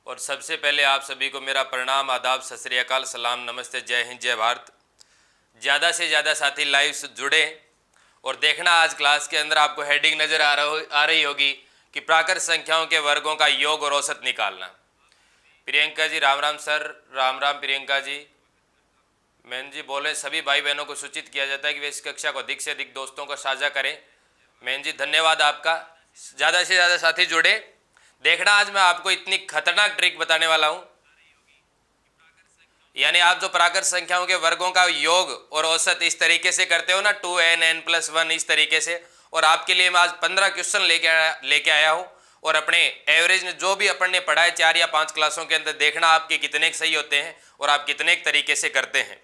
और सबसे पहले आप सभी को मेरा प्रणाम, आदाब, सत श्री अकाल, सलाम, नमस्ते, जय हिंद, जय भारत। ज़्यादा से ज़्यादा साथी लाइव से जुड़े और देखना आज क्लास के अंदर आपको हेडिंग नज़र आ रही होगी कि प्राकृत संख्याओं के वर्गों का योग और औसत निकालना। प्रियंका जी राम राम सर, राम राम प्रियंका जी। मैन जी बोले सभी भाई बहनों को सूचित किया जाता है कि वे इस कक्षा को अधिक से अधिक दोस्तों को साझा करें। मैन जी धन्यवाद आपका। ज़्यादा से ज़्यादा साथी जुड़े। देखना आज मैं आपको इतनी खतरनाक ट्रिक बताने वाला हूं, यानी आप जो प्राकृत संख्याओं के वर्गों का योग और औसत इस तरीके से करते हो ना, 2n n+1 इस तरीके से, और आपके लिए मैं आज 15 क्वेश्चन लेके आया हूं। और अपने एवरेज में जो भी अपन ने पढ़ा है 4 या 5 क्लासों के अंदर, देखना आपके कितने सही होते हैं और आप कितने तरीके से करते हैं।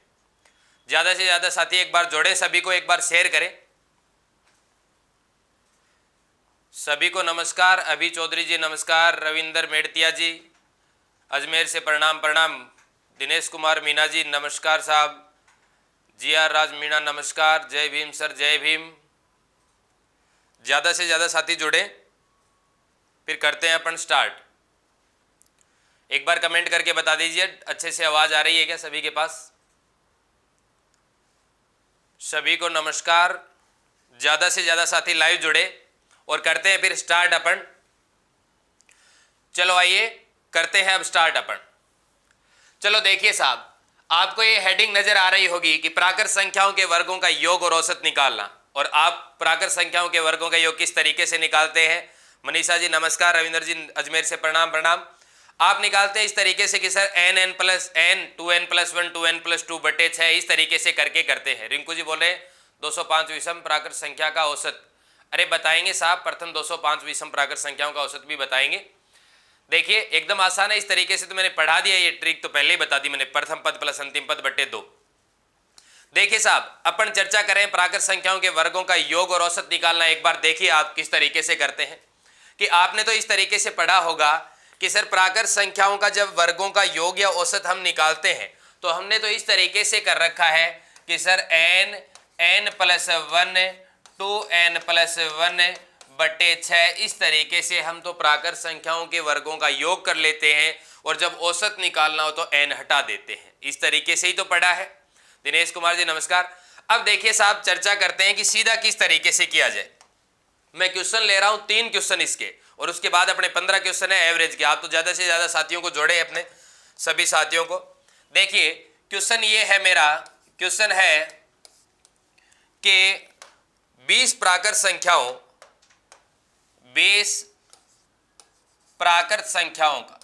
ज़्यादा से ज़्यादा साथी एक बार जोड़ें, सभी को एक बार शेयर करें। सभी को नमस्कार। अभी चौधरी जी नमस्कार, रविंदर मेड़तिया जी अजमेर से प्रणाम प्रणाम, दिनेश कुमार मीना जी नमस्कार साहब, जी.आर. राज मीणा नमस्कार, जय भीम सर, जय भीम। ज़्यादा से ज़्यादा साथी जुड़े, फिर करते हैं अपन स्टार्ट। एक बार कमेंट करके बता दीजिए अच्छे से आवाज़ आ रही है क्या सभी के पास। सभी को नमस्कार। ज़्यादा से ज़्यादा साथी लाइव जुड़े और करते हैं फिर स्टार्ट अपन। चलो आइए करते हैं अब स्टार्ट अपन। चलो देखिए साहब, आपको ये हेडिंग नजर आ रही होगी कि प्राकृत संख्याओं के वर्गों का योग और औसत निकालना। और आप प्राकृत संख्याओं के वर्गों का योग किस तरीके से निकालते हैं। मनीषा जी नमस्कार, रविंदर जी अजमेर से प्रणाम प्रणाम। आप निकालते हैं इस तरीके से कि सर n+n 2n+1 2n+2 बटे 6 इस तरीके से करके करते हैं। रिंकू जी बोले 205 विषम प्राकृत संख्या का औसत। अरे बताएंगे साहब, प्रथम 205 विषम प्राकृत संख्याओं का औसत भी बताएंगे। देखिए एकदम आसान है, इस तरीके से तो मैंने पढ़ा दिया, ये ट्रिक तो पहले ही बता दी मैंने, प्रथम पद प्लस अंतिम पद बटे 2। देखिए साहब, अपन चर्चा करें प्राकृत संख्याओं के वर्गों का योग और औसत निकालना। एक बार देखिए आप किस तरीके से करते हैं कि आपने तो इस तरीके से पढ़ा होगा कि सर प्राकृत संख्याओं का जब वर्गों का योग या औसत हम निकालते हैं तो हमने तो इस तरीके से कर रखा है कि सर n+1 2n+1 बटे 6 इस तरीके से हम तो प्राकृत संख्याओं के वर्गों का योग कर लेते हैं और जब औसत निकालना हो तो n हटा देते हैं। इस तरीके से ही तो पढ़ा है। दिनेश कुमार जी नमस्कार। अब देखिए साहब, चर्चा करते हैं कि सीधा किस तरीके से किया जाए। मैं क्वेश्चन ले रहा हूं 3 क्वेश्चन इसके, और उसके बाद अपने 15 क्वेश्चन है एवरेज के। आप तो ज्यादा से ज्यादा साथियों को जोड़े, अपने सभी साथियों को। देखिए क्वेश्चन ये है, मेरा क्वेश्चन है कि 20 प्राकृत संख्याओं 20 प्राकृत संख्याओं का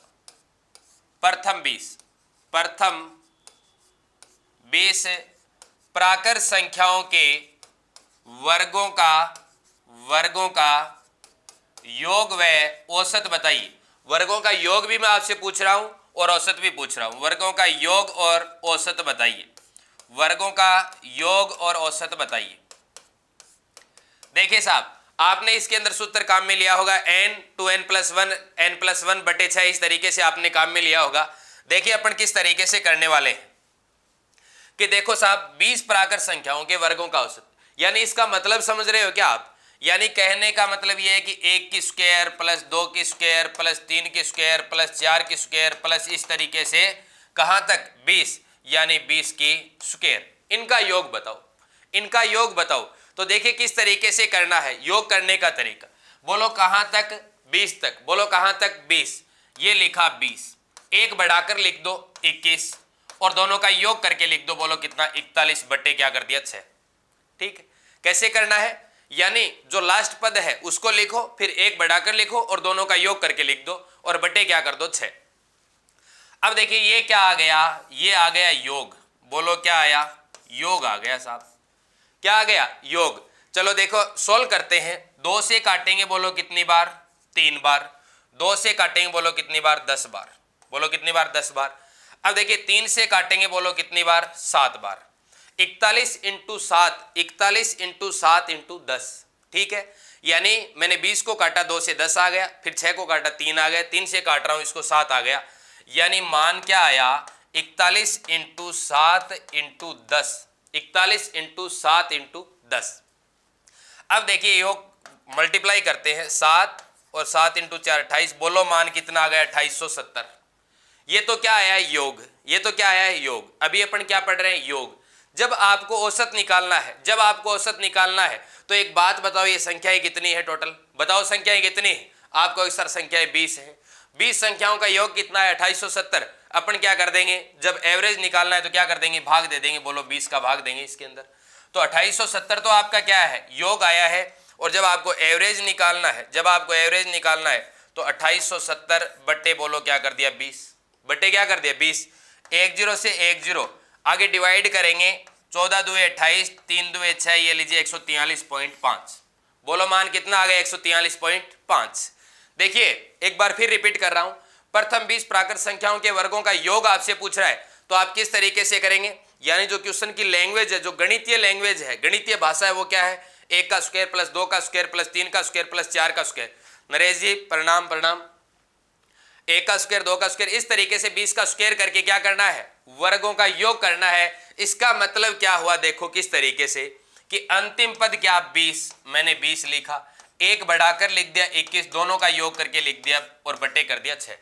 प्रथम 20 प्राकृत संख्याओं के वर्गों का योग व औसत बताइए। वर्गों का योग भी मैं आपसे पूछ रहा हूं और औसत भी पूछ रहा हूं। वर्गों का योग और औसत बताइए, वर्गों का योग और औसत बताइए। देखिए साहब, आपने इसके अंदर सूत्र काम में लिया होगा n 2n+1 n+1 बटे 6 इस तरीके से आपने काम में लिया होगा। देखिए अपन किस तरीके से करने वाले हैं कि देखो साहब, 20 प्राकृत संख्याओं के वर्गों का औसत, यानी इसका मतलब समझ रहे हो क्या आप। यानी कहने का मतलब यह है कि 1 की स्क्वायर प्लस 2 की स्क्वायर प्लस 3 की स्क्वायर प्लस 4 की स्क्वायर प्लस इस तरीके से कहां तक 20, यानी 20 की स्क्वायर। इनका योग बताओ, इनका योग बताओ। तो देखिए किस तरीके से करना है योग करने का तरीका। बोलो कहां तक 20 तक, बोलो कहां तक 20। ये लिखा 20, एक बढ़ाकर लिख दो 21 और दोनों का योग करके लिख दो। बोलो कितना, 41 बटे क्या कर दिया 6। ठीक है, कैसे करना है, यानी जो लास्ट पद है उसको लिखो, फिर एक बढ़ाकर लिखो और दोनों का योग करके लिख दो और बटे क्या कर दो 6। अब देखिए ये क्या आ गया, ये आ गया योग। बोलो क्या आया, योग आ गया साहब। क्या आ गया, योग। चलो देखो सोल्व करते हैं। 2 से काटेंगे बोलो कितनी बार, 3 बार। 2 से काटेंगे बोलो कितनी बार, 10 बार। बोलो कितनी बार, 10 बार। अब देखिए 3 से काटेंगे बोलो कितनी बार, 7 बार। 41 × 7, 41 × 7 × 10। ठीक है, यानी मैंने 20 को काटा 2 से 10 आ गया, फिर 6 को काटा 3 आ गया, 3 से काट रहा हूं इसको 7 आ गया। यानी मान क्या आया, 41 × 7 × 10, 41 × 7 × 10। अब देखिए योग मल्टीप्लाई करते हैं, 7 और 7 × 4 28। बोलो मान कितना आ गया, 2870। ये तो क्या आया है योग, ये तो क्या आया है योग। अभी अपन क्या पढ़ रहे हैं योग। जब आपको औसत निकालना है, जब आपको औसत निकालना है तो एक बात बताओ, ये संख्याएं कितनी है टोटल, बताओ संख्याएं कितनी है। आपको सर संख्याएं 20 है, 20 संख्याओं का योग कितना है 2870। अपन क्या कर देंगे, जब एवरेज निकालना है तो क्या कर देंगे, भाग दे देंगे। बोलो 20 का भाग देंगे इसके अंदर, तो 2870 तो आपका क्या है योग आया है। और जब आपको एवरेज निकालना है, जब आपको एवरेज निकालना है तो 2870 बट्टे बोलो क्या कर दिया 20, बट्टे क्या कर दिया 20। 10 से 10 आगे डिवाइड करेंगे, 14 दूए 28, 3 दूए 6, ये लीजिए 143.5। बोलो मान कितना आ गया 143.5। देखिए एक बार फिर रिपीट कर रहा हूं, प्रथम 20 प्राकृत संख्याओं के वर्गों का योग आपसे पूछ रहा है तो आप किस तरीके से करेंगे, यानी जो क्वेश्चन की लैंग्वेज है, जो गणितीय लैंग्वेज है, गणितीय भाषा है, वो क्या है 1 का स्क्वायर प्लस 2 का स्क्वायर प्लस 3 का स्क्वायर प्लस 4 का स्क्वायर। नरेश जी प्रणाम प्रणाम। 1 का स्क्वायर 2 का स्क्वायर, इस तरीके से 20 का स्क्वायर करके क्या करना है, वर्गों का योग करना है। इसका मतलब क्या हुआ, देखो किस तरीके से कि अंतिम पद क्या 20, मैंने 20 लिखा, एक बढ़ाकर लिख दिया 21, दोनों का योग करके लिख दिया और बट्टे कर दिया 6।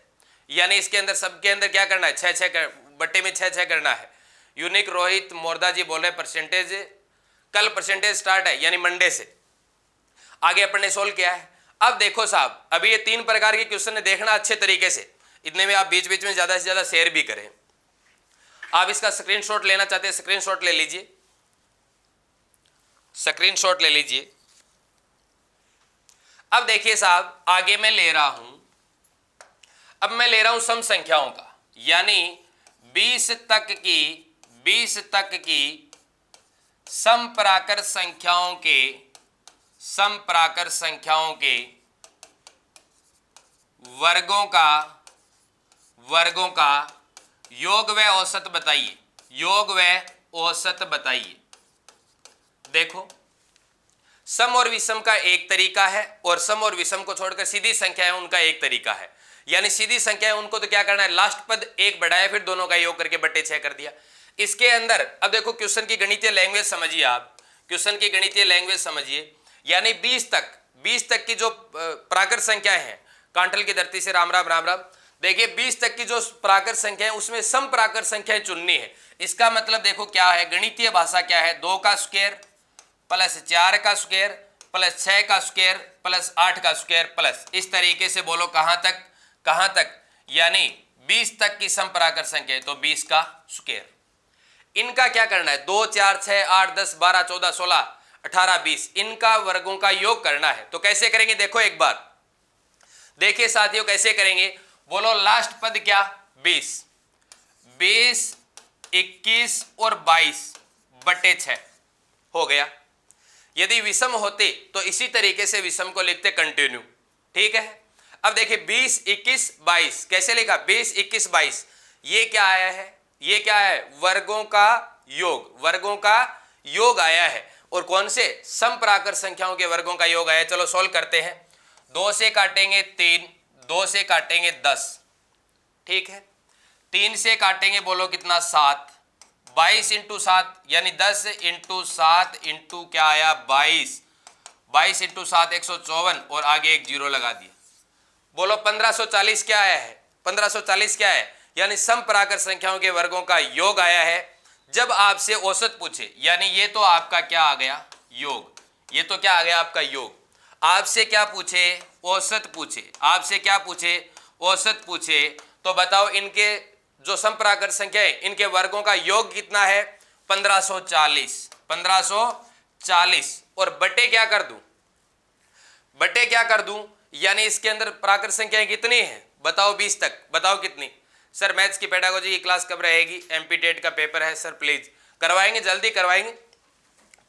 यानी इसके अंदर सबके अंदर क्या करना है 6 बट्टे में 6 करना है। यूनिक रोहित मोरदा जी बोल रहे परसेंटेज, कल परसेंटेज स्टार्ट है यानी मंडे से आगे अपन ने सोल्व किया है। अब देखो साहब, अभी ये 3 प्रकार के क्वेश्चन देखना अच्छे तरीके से, इतने में आप बीच बीच में ज्यादा से ज्यादा शेयर भी करें। आप इसका स्क्रीनशॉट लेना चाहते हैं, स्क्रीनशॉट ले लीजिए, स्क्रीनशॉट ले लीजिए। अब देखिए साहब, आगे मैं ले रहा हूं, अब मैं ले रहा हूं सम संख्याओं का, यानी 20 तक की समप्राकृत संख्याओं के वर्गों का योग व औसत बताइए, योग व औसत बताइए। देखो सम और विषम का एक तरीका है और सम और विषम को छोड़कर सीधी संख्या है उनका एक तरीका है। यानी सीधी संख्या है उनको तो क्या करना है, लास्ट पद एक बढ़ाया फिर दोनों का योग करके बट्टे 6 कर दिया। इसके अंदर अब देखो क्वेश्चन की गणितीय लैंग्वेज समझिए, आप क्वेश्चन की गणितीय लैंग्वेज समझिए। यानी 20 तक की जो प्राकृत संख्याएं हैं, कांठल की धरती से राम राम राम राम। देखिए 20 तक की जो प्राकृत संख्या है उसमें सम प्राकृत संख्याएं चुननी है। इसका मतलब देखो क्या है, गणितीय भाषा क्या है, 2 का स्क्वायर प्लस 4 का स्क्वायर प्लस 6 का स्क्वायर प्लस 8 का स्क्वायर प्लस, इस तरीके से बोलो कहां तक, यानी 20 तक की सम प्राकृत संख्या तो 20 का स्क्वायर। इनका क्या करना है, 2 4 6 8 10 12 14 16 18 20, इनका वर्गों का योग करना है। तो कैसे करेंगे, देखो एक बार देखिए साथियों कैसे करेंगे। बोलो लास्ट पद क्या 20, 21 और 22 बटे 6 हो गया। यदि विषम होते तो इसी तरीके से विषम को लिखते कंटिन्यू, ठीक है। अब देखिए 20 21 22 कैसे लिखा, 20 21 22, ये क्या आया है, ये क्या है वर्गों का योग आया है। और कौन से, सम प्राकृत संख्याओं के वर्गों का योग आया है। चलो सोल्व करते हैं। 2 से काटेंगे 3, 2 से काटेंगे 10, ठीक है। 3 से काटेंगे बोलो कितना 7, 22 इंटू 7 यानी 10 इंटू 7 इंटू क्या आया 22, 22 इंटू 7 154 और आगे एक जीरो लगा दिया। बोलो 1540 क्या आया है, 1540 क्या है, यानी सम प्राकृत संख्याओं के वर्गों का योग आया है। जब आपसे औसत पूछे, यानी ये तो आपका क्या आ गया योग, ये तो क्या आ गया आपका योग। आपसे क्या पूछे, औसत पूछे, आपसे क्या पूछे औसत पूछे, तो बताओ इनके जो सम प्राकृत संख्या है इनके वर्गों का योग कितना है 1540 और बटे क्या कर दूं, यानी इसके अंदर प्राकृत संख्याएं कितनी है बताओ 20 तक, बताओ कितनी। सर मैथ्स की पेडागोजी की क्लास कब रहेगी, एमपी टेट का पेपर है सर, प्लीज करवाएंगे, जल्दी करवाएंगे।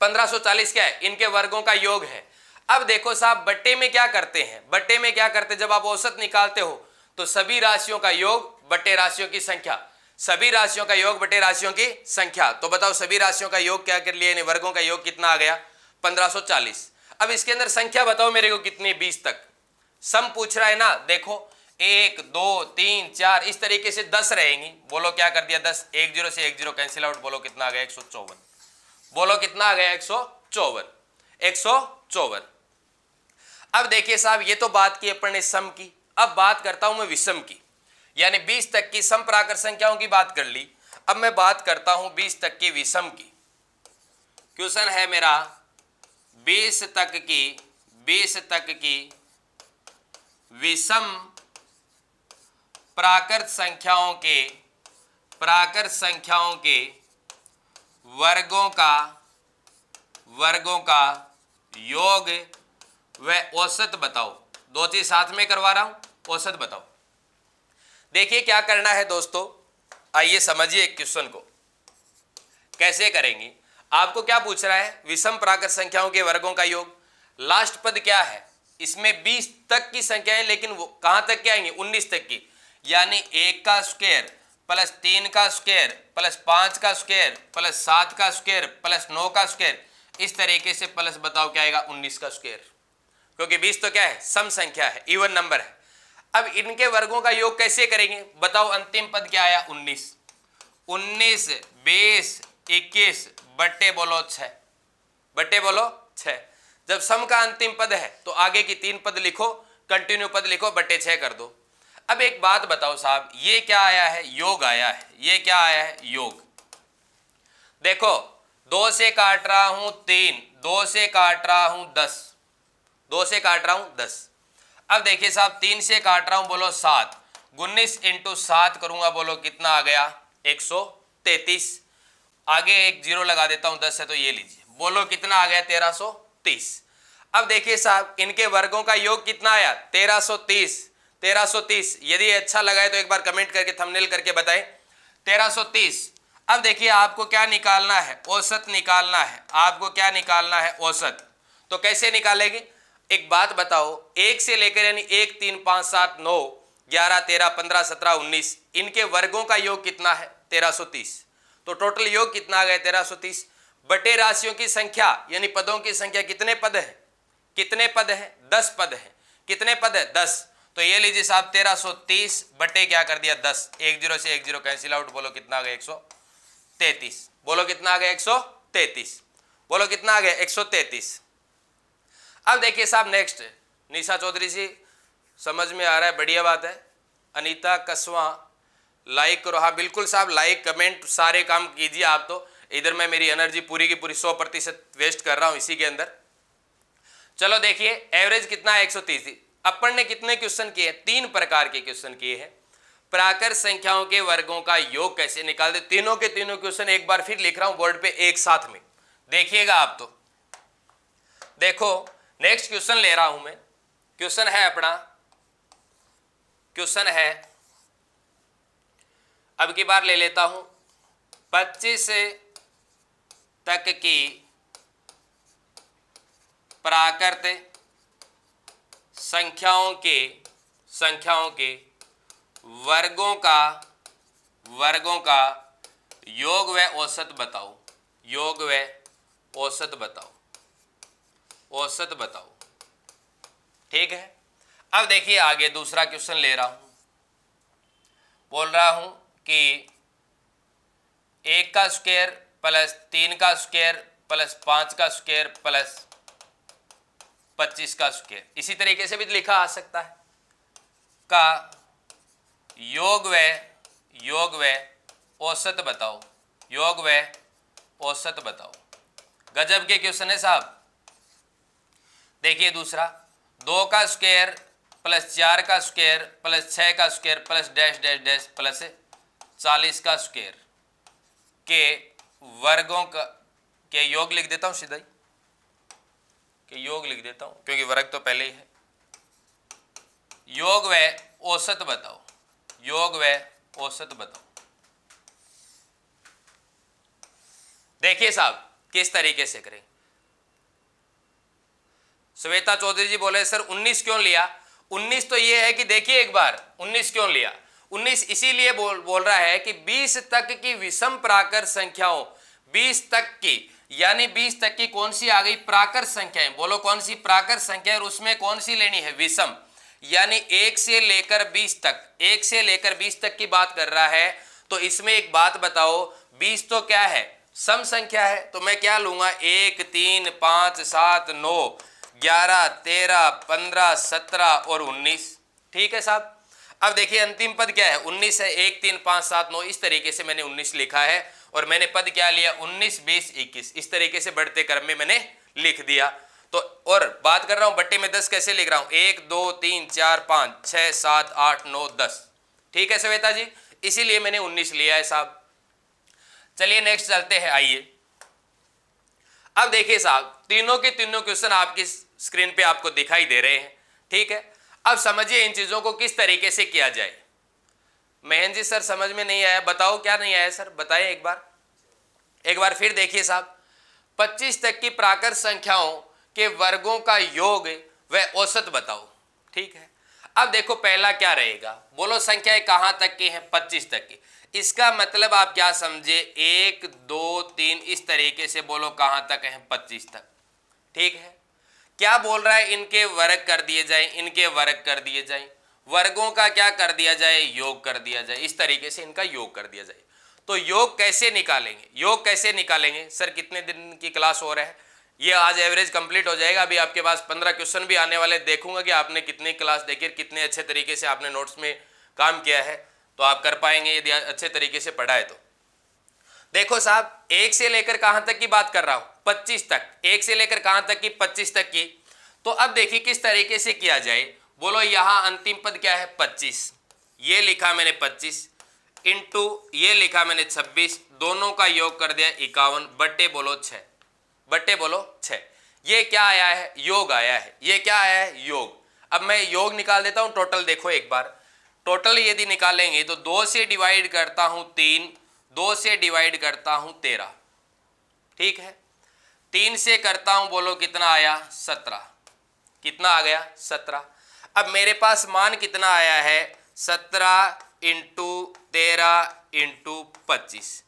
1540 क्या है, इनके वर्गों का योग है। अब देखो साहब बट्टे में क्या करते हैं, जब आप औसत निकालते हो तो सभी राशियों का योग बटे राशियों की संख्या, सभी राशियों का योग बटे राशियों की संख्या। तो बताओ सभी राशियों का योग क्या कर लिया, वर्गों का योग कितना आ गया 1540। अब इसके अंदर संख्या बताओ मेरे को कितनी, 20 तक सम पूछ रहा है ना। देखो 1 2 3 4 इस तरीके से 10 रहेंगी। बोलो क्या कर दिया 10, 10 से 10 कैंसिल आउट, बोलो कितना आ गया 154, बोलो कितना आ गया 154। अब देखिए साहब ये तो बात की अपन ने सम की, अब बात करता हूं मैं विषम की। यानी 20 तक की सम प्राकृत संख्याओं की बात कर ली। अब मैं बात करता हूं 20 तक की विषम की। क्वेश्चन है मेरा 20 तक की विषम प्राकृत संख्याओं के वर्गों का योग व औसत बताओ। दो चीज साथ में करवा रहा हूं, औसत बताओ। देखिए क्या करना है दोस्तों, आइए समझिए एक क्वेश्चन को कैसे करेंगे। आपको क्या पूछ रहा है, विषम प्राकृत संख्याओं के वर्गों का योग। लास्ट पद क्या है, इसमें 20 तक की संख्याएं, लेकिन वो कहां तक के आएंगे, 19 तक की, यानी 1 का स्क्वायर प्लस 3 का स्क्वायर प्लस 5 का स्क्वायर प्लस 7 का स्क्वायर प्लस 9 का स्क्वायर, इस तरीके से प्लस बताओ क्या आएगा, 19 का स्क्वायर। क्योंकि 20 तो क्या है, सम संख्या है, इवन नंबर है। अब इनके वर्गों का योग कैसे करेंगे बताओ। अंतिम पद क्या आया, 19 20 21 बट्टे बोलो 6, बट्टे बोलो 6। जब सम का अंतिम पद है तो आगे की 3 पद लिखो, कंटिन्यू पद लिखो, बट्टे 6 कर दो। अब एक बात बताओ साहब, ये क्या आया है, योग आया है। ये क्या आया है, योग। देखो 2 से काट रहा हूं 3, 2 से काट रहा हूं 10, 2 से काट रहा हूं 10। अब देखिए साहब 3 से काट रहा हूं बोलो 7, 19 इंटू 7 करूंगा, बोलो कितना आ गया, 133। आगे एक जीरो लगा देता हूं, 10 है तो ये लीजिए, बोलो कितना आ गया, 1330। अब देखिए साहब इनके वर्गों का योग कितना आया, 1330। 1330 यदि अच्छा लगा है तो एक बार कमेंट करके थंबनेल करके बताएं, 1330। अब देखिए आपको क्या निकालना है, औसत निकालना है। आपको क्या निकालना है, औसत। तो कैसे निकालेंगे, एक बात बताओ, 1 से लेकर यानी 1 3 5 7 9 11 13 15 17 19, इनके वर्गों का योग कितना है, 1330। तो टोटल योग कितना आ गया, 1330 बटे राशियों की संख्या यानी पदों की संख्या। कितने पद है, कितने पद है, 10 पद है। कितने पद है, 10। तो ये लीजिए साहब 1330 बटे क्या कर दिया 10, 1 0 से 1 0 कैंसिल आउट, बोलो कितना आ गया, 133। बोलो कितना आ गया, 133। बोलो कितना आ गया, 133। अब देखिए साहब नेक्स्ट, निशा चौधरी जी समझ में आ रहा है, बढ़िया बात है। अनीता कसवा लाइक करो, हाँ बिल्कुल साहब, लाइक कमेंट सारे काम कीजिए आप। तो इधर मैं मेरी एनर्जी पूरी की पूरी 100% वेस्ट कर रहा हूं इसी के अंदर। चलो देखिए एवरेज कितना है, 130। अपन ने कितने क्वेश्चन किए, 3 प्रकार के क्वेश्चन किए हैं। प्राकृत संख्याओं के वर्गों का योग कैसे निकालते, तीनों के तीनों क्वेश्चन एक बार फिर लिख रहा हूं बोर्ड पे एक साथ में, देखिएगा आप। तो देखो नेक्स्ट क्वेश्चन ले रहा हूं मैं। क्वेश्चन है अपना, क्वेश्चन है अब की बार ले लेता हूं, 25 तक की प्राकृत संख्याओं के वर्गों का योग व औसत बताओ। योग व औसत बताओ, औसत बताओ, ठीक है। अब देखिए आगे दूसरा क्वेश्चन ले रहा हूं, बोल रहा हूं कि 1 का स्क्वायर प्लस 3 का स्क्वायर प्लस 5 का स्क्वायर प्लस 25 का स्क्वायर, इसी तरीके से भी लिखा आ सकता है, का योग व औसत बताओ। योग व औसत बताओ। गजब के क्वेश्चन है साहब। देखिए दूसरा, 2 का स्क्वायर प्लस 4 का स्क्वायर प्लस 6 का square plus dash dash dash plus 40 का स्क्वायर के वर्गों का के योग लिख देता हूं सीधा ही, कि योग लिख देता हूं क्योंकि वर्ग तो पहले ही है। योग व औसत बताओ। योग व औसत बताओ। देखिए साहब किस तरीके से करें। श्वेता चौधरी जी बोले सर 19 क्यों लिया। 19 तो ये है कि देखिए एक बार 19 क्यों लिया। 19 इसीलिए बोल रहा है कि 20 तक की विषम प्राकृत संख्याओं, 20 तक की यानी 20 तक की कौन सी आ गई, प्राकृत संख्याएं। बोलो कौन सी प्राकृत संख्या, और उसमें कौन सी लेनी है, विषम, यानी 1 से लेकर 20 तक, 1 से लेकर 20 तक की बात कर रहा है। तो इसमें एक बात बताओ, 20 तो क्या है, सम संख्या है, तो मैं क्या लूंगा, 1 3 5 7 9 11 13 15 17 और 19, ठीक है साहब। अब देखिए अंतिम पद क्या है, 19 है, 1 3 5 7 9, इस तरीके से मैंने 19 लिखा है और मैंने पद क्या लिया 19 20 21, इस तरीके से बढ़ते क्रम में मैंने लिख दिया। तो और बात कर रहा हूं बट्टे में 10 कैसे लिख रहा हूं, 1 2 3 4 5 6 7 8 9 10, ठीक है श्वेता जी, इसीलिए मैंने 19 लिया है साहब। चलिए नेक्स्ट चलते हैं, आइए अब देखिए साहब तीनों के तीनों क्वेश्चन आपकी स्क्रीन पे आपको दिखाई दे रहे हैं, ठीक है। अब समझिए इन चीजों को किस तरीके से किया जाए। महेंद्र जी सर समझ में नहीं आया, बताओ क्या नहीं आया सर, बताइए एक बार फिर देखिए साहब, 25 तक की प्राकृत संख्याओं के वर्गों का योग व औसत बताओ, ठीक है। अब देखो पहला क्या रहेगा, बोलो संख्याएं कहां तक की हैं, 25 तक की, इसका मतलब आप क्या समझे 1 2 3 इस तरीके से बोलो कहां तक है 25 तक, ठीक है। क्या बोल रहा है, इनके वर्ग कर दिए जाए, इनके वर्ग कर दिए जाए, वर्गों का क्या कर दिया जाए, योग कर दिया जाए, इस तरीके से इनका योग कर दिया जाए। तो योग कैसे निकालेंगे, योग कैसे निकालेंगे सर, कितने दिन की क्लास हो रहा है, ये आज एवरेज कंप्लीट हो जाएगा, अभी आपके पास 15 क्वेश्चन भी आने वाले, देखूंगा कि आपने कितनी क्लास देखी, कितने अच्छे तरीके से आपने नोट्स में काम किया है, तो आप कर पाएंगे यदि अच्छे तरीके से पढ़ा है तो। देखो साहब 1 से लेकर कहां तक की बात कर रहा हूं, 25 तक, 1 से लेकर कहां तक की 25 तक की। तो अब देखिए किस तरीके से किया जाए, बोलो यहां अंतिम पद क्या है 25, ये लिखा मैंने 25 इंटू ये लिखा मैंने 26, दोनों का योग कर दिया 51 बट्टे बोलो 6, बट्टे बोलो 6, ये क्या आया है, योग आया है, ये क्या आया है, योग। अब मैं योग निकाल देता हूं, टोटल देखो एक बार, टोटल यदि निकालेंगे तो 2 से डिवाइड करता हूं 3, 2 से डिवाइड करता हूं 13, ठीक है, 3 से करता हूं बोलो कितना आया 17, कितना आ गया 17। अब मेरे पास मान कितना आया है 17 इंटू 13 इंटू 25,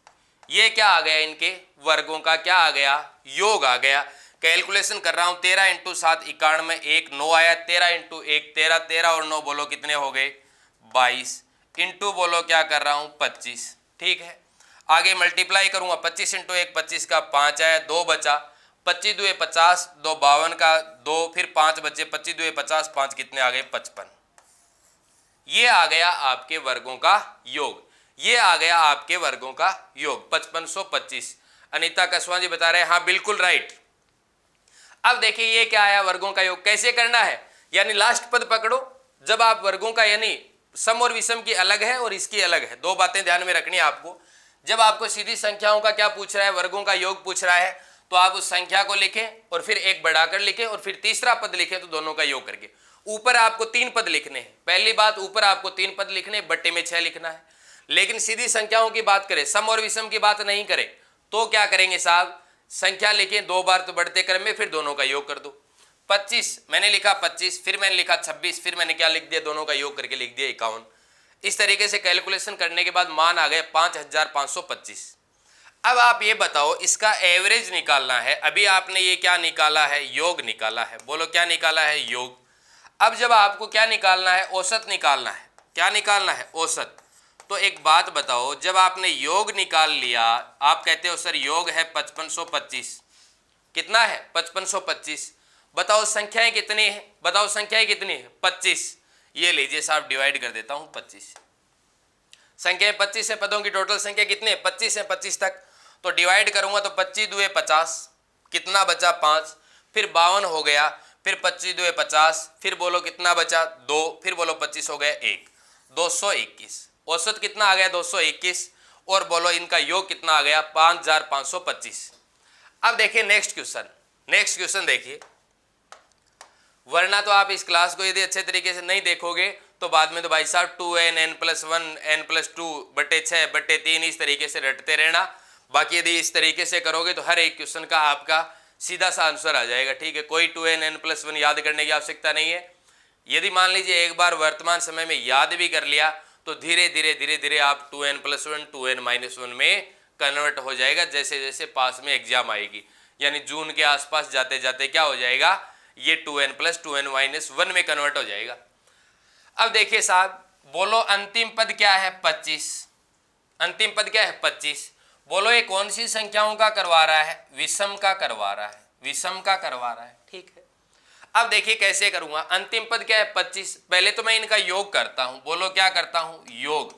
ये क्या आ गया, इनके वर्गों का क्या आ गया, योग आ गया। कैलकुलेशन कर रहा हूं 13 इंटू 7 91, 1 9 आया, 13 इंटू 1 13, 13 और 9 बोलो कितने हो गए 22, इंटू बोलो क्या कर रहा हूं 25, ठीक है। आगे मल्टीप्लाई करूंगा 25 इंटू 1 25 का 5 आया, 2 बचा, 25 दुए 50, 2 52 का 2, फिर 5 बचे, 25 दुए 50, 5 कितने आ गए 55, ये आ गया आपके वर्गों का योग, ये आ गया आपके वर्गों का योग 5525। अनीता कसवां जी बता रहे हैं हाँ बिल्कुल राइट। अब देखिए ये क्या आया वर्गों का योग, कैसे करना है, यानी लास्ट पद पकड़ो, जब आप वर्गों का यानी सम और विषम की अलग है और इसकी अलग है, दो बातें ध्यान में रखनी है आपको। जब आपको सीधी संख्याओं का क्या पूछ रहा है, वर्गों का योग पूछ रहा है, तो आप उस संख्या को लिखें और फिर एक बढ़ाकर लिखें और फिर तीसरा पद लिखें, तो दोनों का योग करके ऊपर आपको 3 पद लिखने हैं। पहली बात ऊपर आपको 3 पद लिखने, बट्टे में 6 लिखना है। लेकिन सीधी संख्याओं की बात करें, सम और विषम की बात नहीं करें, तो क्या करेंगे साहब, संख्या लिखें 2 बार तो बढ़ते क्रम में, फिर दोनों का योग कर दो। 25 मैंने लिखा 25, फिर मैंने लिखा 26, फिर मैंने क्या लिख दिया, दोनों का योग करके लिख दिया 51। इस तरीके से कैलकुलेशन करने के बाद मान आ गए 5525। अब आप ये बताओ इसका एवरेज निकालना है, अभी आपने ये क्या निकाला है, योग निकाला है, बोलो क्या निकाला है, योग। अब जब आपको क्या निकालना है, औसत निकालना है, क्या निकालना है, औसत। तो एक बात बताओ, जब आपने योग निकाल लिया, आप कहते हो सर योग है 5525, कितना है 5525, बताओ संख्याएं कितनी है, बताओ संख्याएं कितनी है 25, ये लीजिए साहब डिवाइड कर देता हूं 25, संख्याएं 25 है, पदों की टोटल संख्या कितनी है 25 है, 25 तक, तो डिवाइड करूंगा तो 25 दुए 50, कितना बचा 5, फिर 52 हो गया, फिर 25 दुए 50, फिर बोलो कितना बचा 2, फिर बोलो 25 हो गया 1, 221, औसत कितना आ गया 221, और बोलो इनका योग कितना आ गया 5525। अब देखिए नेक्स्ट क्वेश्चन देखिए, वरना तो आप इस क्लास को यदि अच्छे तरीके से नहीं देखोगे तो बाद में तो भाई साहब 2n n+1 n+2 बटे 6 बटे 3 इस तरीके से रटते रहना। बाकी यदि इस तरीके से करोगे तो हर एक क्वेश्चन का आपका सीधा सा आंसर आ जाएगा, ठीक है, कोई 2n n+1 याद करने की आवश्यकता नहीं है। यदि मान लीजिए एक बार वर्तमान समय में याद भी कर लिया तो धीरे धीरे आप 2n+1 2n-1 में कन्वर्ट हो जाएगा, जैसे जैसे पास में एग्जाम आएगी, यानी जून के आसपास जाते जाते क्या हो जाएगा, ये 2n+2n-1 में कन्वर्ट हो जाएगा। अब देखिए साहब, बोलो अंतिम पद क्या है 25, अंतिम पद क्या है 25, बोलो ये कौन सी संख्याओं का करवा रहा है, विषम का करवा रहा है, विषम का करवा रहा है, ठीक है। अब देखिए कैसे करूंगा, अंतिम पद क्या है 25, पहले तो मैं इनका योग करता हूं, बोलो क्या करता हूं, योग,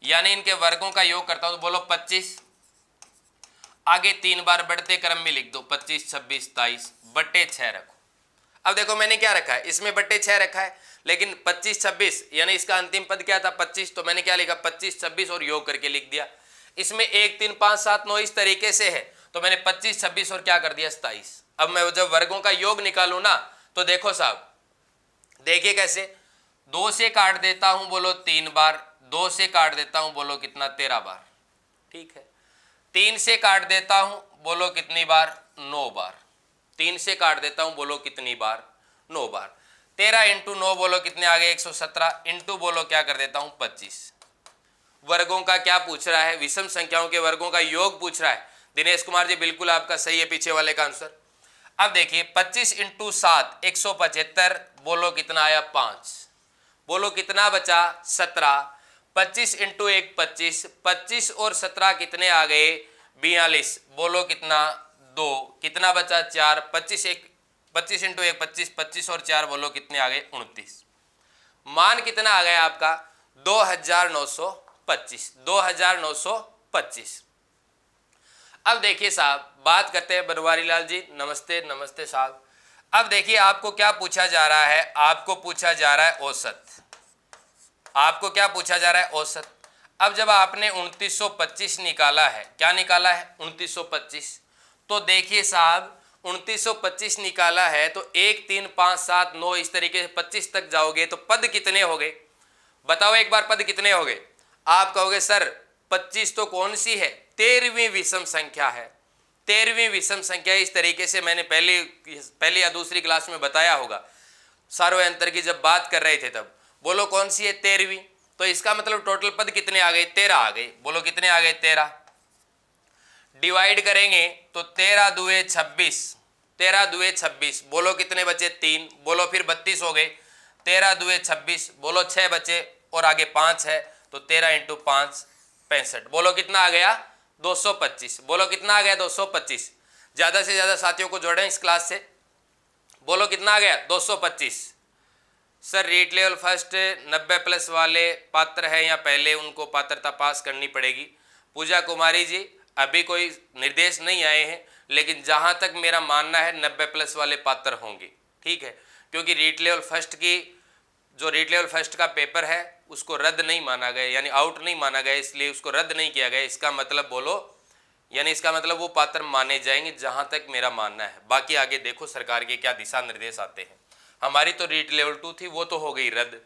यानी इनके वर्गों का योग करता हूं, तो बोलो 25, आगे 3 बार बढ़ते क्रम में लिख दो 25, 26, 27 बट्टे 6 रखो। अब देखो मैंने क्या रखा है, इसमें बट्टे 6 रखा है, लेकिन 25, 26 यानी इसका अंतिम पद क्या था 25, तो मैंने क्या लिखा 25, 26 और योग करके लिख दिया। इसमें 1, 3, 5, 7, 9 इस तरीके से है, तो मैंने 25, 26 और क्या कर दिया 27। अब मैं जब वर्गों का योग निकालू ना, तो देखो साहब, देखिए कैसे, 2 से काट देता हूं बोलो 3 बार, 2 से काट देता हूं बोलो कितना 13 बार, ठीक है। 3 से काट देता हूं बोलो कितनी बार 9 बार, 3 से काट देता हूं बोलो कितनी बार 9 बार। 13 इंटू 9 बोलो कितने आ गए 117, इंटू बोलो क्या कर देता हूं 25। वर्गों का क्या पूछ रहा है, विषम संख्याओं के वर्गों का योग पूछ रहा है। दिनेश कुमार जी बिल्कुल आपका सही है पीछे वाले का आंसर। अब देखिए 25 इंटू 7 175, बोलो कितना आया 5, बोलो कितना बचा 17, 25 इंटू 1 25, 25 और 17 कितने आ गए 42, बोलो कितना 2, कितना बचा 4, 25 इंटू 1 25, 25 और 4 बोलो कितने आ गए 29। मान कितना आ गया आपका 2925, 2925। अब देखिए साहब, बात करते हैं बनवारी लाल जी, नमस्ते नमस्ते साहब। अब देखिए आपको क्या पूछा जा रहा है, आपको पूछा जा रहा है औसत, आपको क्या पूछा जा रहा है औसत। अब जब आपने 2925 निकाला है, क्या निकाला है 2925, तो देखिए साहब 2925 निकाला है तो 1, 3, 5, 7, 9 इस तरीके से 25 तक जाओगे तो पद कितने हो गए, बताओ एक बार पद कितने हो गए। आप कहोगे सर 25 तो कौन सी है, 13वीं विषम संख्या है, 13वीं विषम संख्या। इस तरीके से मैंने पहली या दूसरी क्लास में बताया होगा, सार्वय अंतर की जब बात कर रहे थे तब। बोलो कौन सी है 13वीं, तो इसका मतलब टोटल पद कितने आ गए 13 आ गए, बोलो कितने आ गए 13। डिवाइड करेंगे तो 13 दुए 26, 13 दुए 26, बोलो कितने बचे 3, बोलो फिर 32 हो गए, 13 दुए 26, बोलो 6 बचे और आगे 5 है, तो 13 इंटू 5 65, बोलो कितना आ गया 225, बोलो कितना आ गया 225। ज़्यादा से ज़्यादा साथियों को जोड़ें इस क्लास से, बोलो कितना आ गया 225। सर रीट लेवल फर्स्ट 90+ वाले पात्र हैं या पहले उनको पात्रता पास करनी पड़ेगी। पूजा कुमारी जी अभी कोई निर्देश नहीं आए हैं, लेकिन जहां तक मेरा मानना है 90+ वाले पात्र होंगे, ठीक है, क्योंकि रीट लेवल फर्स्ट की जो रीट लेवल फर्स्ट का पेपर है उसको रद्द नहीं माना गया, यानी आउट नहीं माना गया, इसलिए उसको रद्द नहीं किया गया। इसका मतलब बोलो, यानी इसका मतलब वो पात्र माने जाएंगे जहां तक मेरा मानना है। बाकी आगे देखो सरकार के क्या दिशा निर्देश आते हैं। हमारी तो रीट लेवल 2 थी, वो तो हो गई रद्द,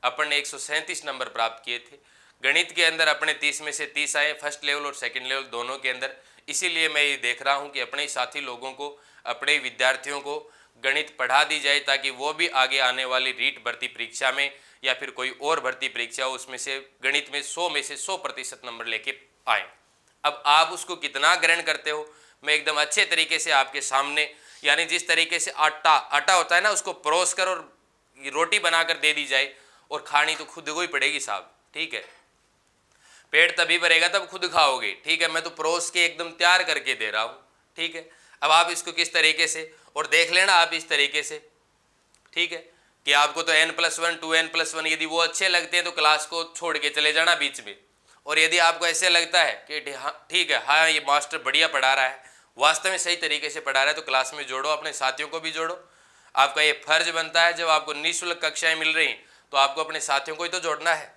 अपन ने 137 नंबर प्राप्त किए थे। गणित के अंदर अपने 30 में से 30 आए, फर्स्ट लेवल और सेकंड लेवल दोनों के अंदर। इसीलिए मैं ये देख रहा हूँ कि अपने साथी लोगों को, अपने विद्यार्थियों को गणित पढ़ा दी जाए, ताकि वो भी आगे आने वाली रीट भर्ती परीक्षा में या फिर कोई और भर्ती परीक्षा हो उसमें से गणित में 100 में से 100% नंबर लेके आए। अब आप उसको कितना ग्रहण करते हो, मैं एकदम अच्छे तरीके से आपके सामने, यानी जिस तरीके से आटा होता है ना, उसको परोस कर और रोटी बनाकर दे दी जाए, और खानी तो खुद को ही पड़ेगी साहब, ठीक है। पेट तभी भरेगा तब खुद खाओगे, ठीक है। मैं तो परोस के एकदम तैयार करके दे रहा हूँ, ठीक है। अब आप इसको किस तरीके से, और देख लेना आप इस तरीके से, ठीक है, कि आपको तो n+1 2n+1 यदि वो अच्छे लगते हैं तो क्लास को छोड़ के चले जाना बीच में, और यदि आपको ऐसे लगता है कि ठीक है, हाँ ये मास्टर बढ़िया पढ़ा रहा है, वास्तव में सही तरीके से पढ़ा रहा है, तो क्लास में जोड़ो, अपने साथियों को भी जोड़ो। आपका ये फर्ज बनता है, जब आपको निःशुल्क कक्षाएं मिल रही तो आपको अपने साथियों को ही तो जोड़ना है।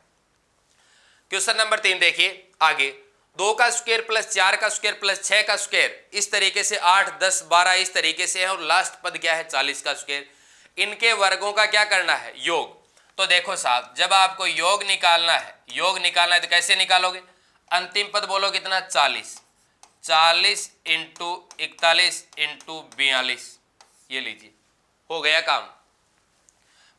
क्वेश्चन नंबर 3 देखिए आगे, 2 का स्क्वायर प्लस 4 का स्क्वायर प्लस 6 का स्क्वायर, इस तरीके से 8, 10, 12 इस तरीके से है, और लास्ट पद क्या है 40 का स्क्वायर। इनके वर्गों का क्या करना है, योग। तो देखो साहब, जब आपको योग निकालना है तो कैसे निकालोगे, अंतिम पद बोलो कितना 40, 40 इंटू 41 इंटू 42, ये लीजिए हो गया काम।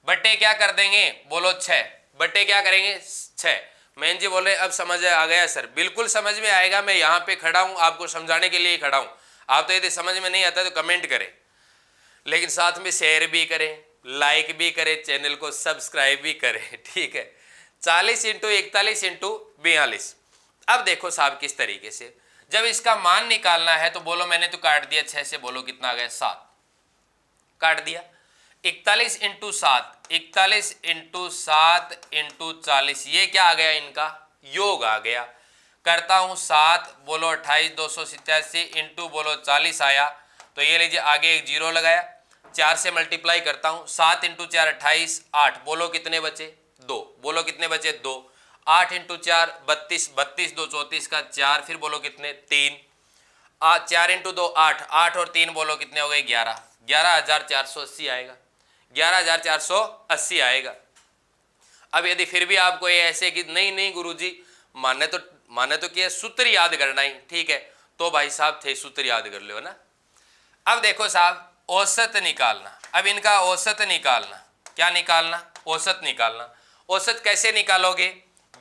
बट्टे क्या कर देंगे, बोलो 6, बट्टे क्या करेंगे 6। मैन जी बोले अब समझ आ गया सर, बिल्कुल समझ में आएगा, मैं यहाँ पे खड़ा हूँ आपको समझाने के लिए खड़ा हूँ। आप तो यदि समझ में नहीं आता तो कमेंट करें, लेकिन साथ में शेयर भी करें, लाइक भी करें, चैनल को सब्सक्राइब भी करें, ठीक है। 40 इंटू 41 इंटू 42। अब देखो साहब किस तरीके से, जब इसका मान निकालना है तो बोलो, मैंने तो काट दिया 6 से, बोलो कितना आ गया 7, काट दिया। 41 इंटू 7, 41 इंटू 7 इंटू 40, ये क्या आ गया, इनका योग आ गया। करता हूँ 7 बोलो 28 287 इंटू बोलो 40 आया, तो ये लीजिए आगे एक जीरो लगाया, 4 से मल्टीप्लाई करता हूँ, 7 इंटू 4 28, 8 बोलो कितने बचे, 2 बोलो कितने बचे, 2, 8 इंटू 4 32, 32 2 34 का 4, फिर बोलो कितने 3, 4 इंटू 2 8, 8 और 3 बोलो कितने हो गए 11, 11,480 आएगा, 11,480 आएगा। अब यदि फिर भी आपको ये ऐसे कि नहीं गुरुजी माने तो कि सूत्र याद करना ही, ठीक है, तो भाई साहब थे सूत्र याद कर लो ना। अब देखो साहब औसत निकालना, अब इनका औसत निकालना, क्या निकालना, औसत निकालना। औसत कैसे निकालोगे,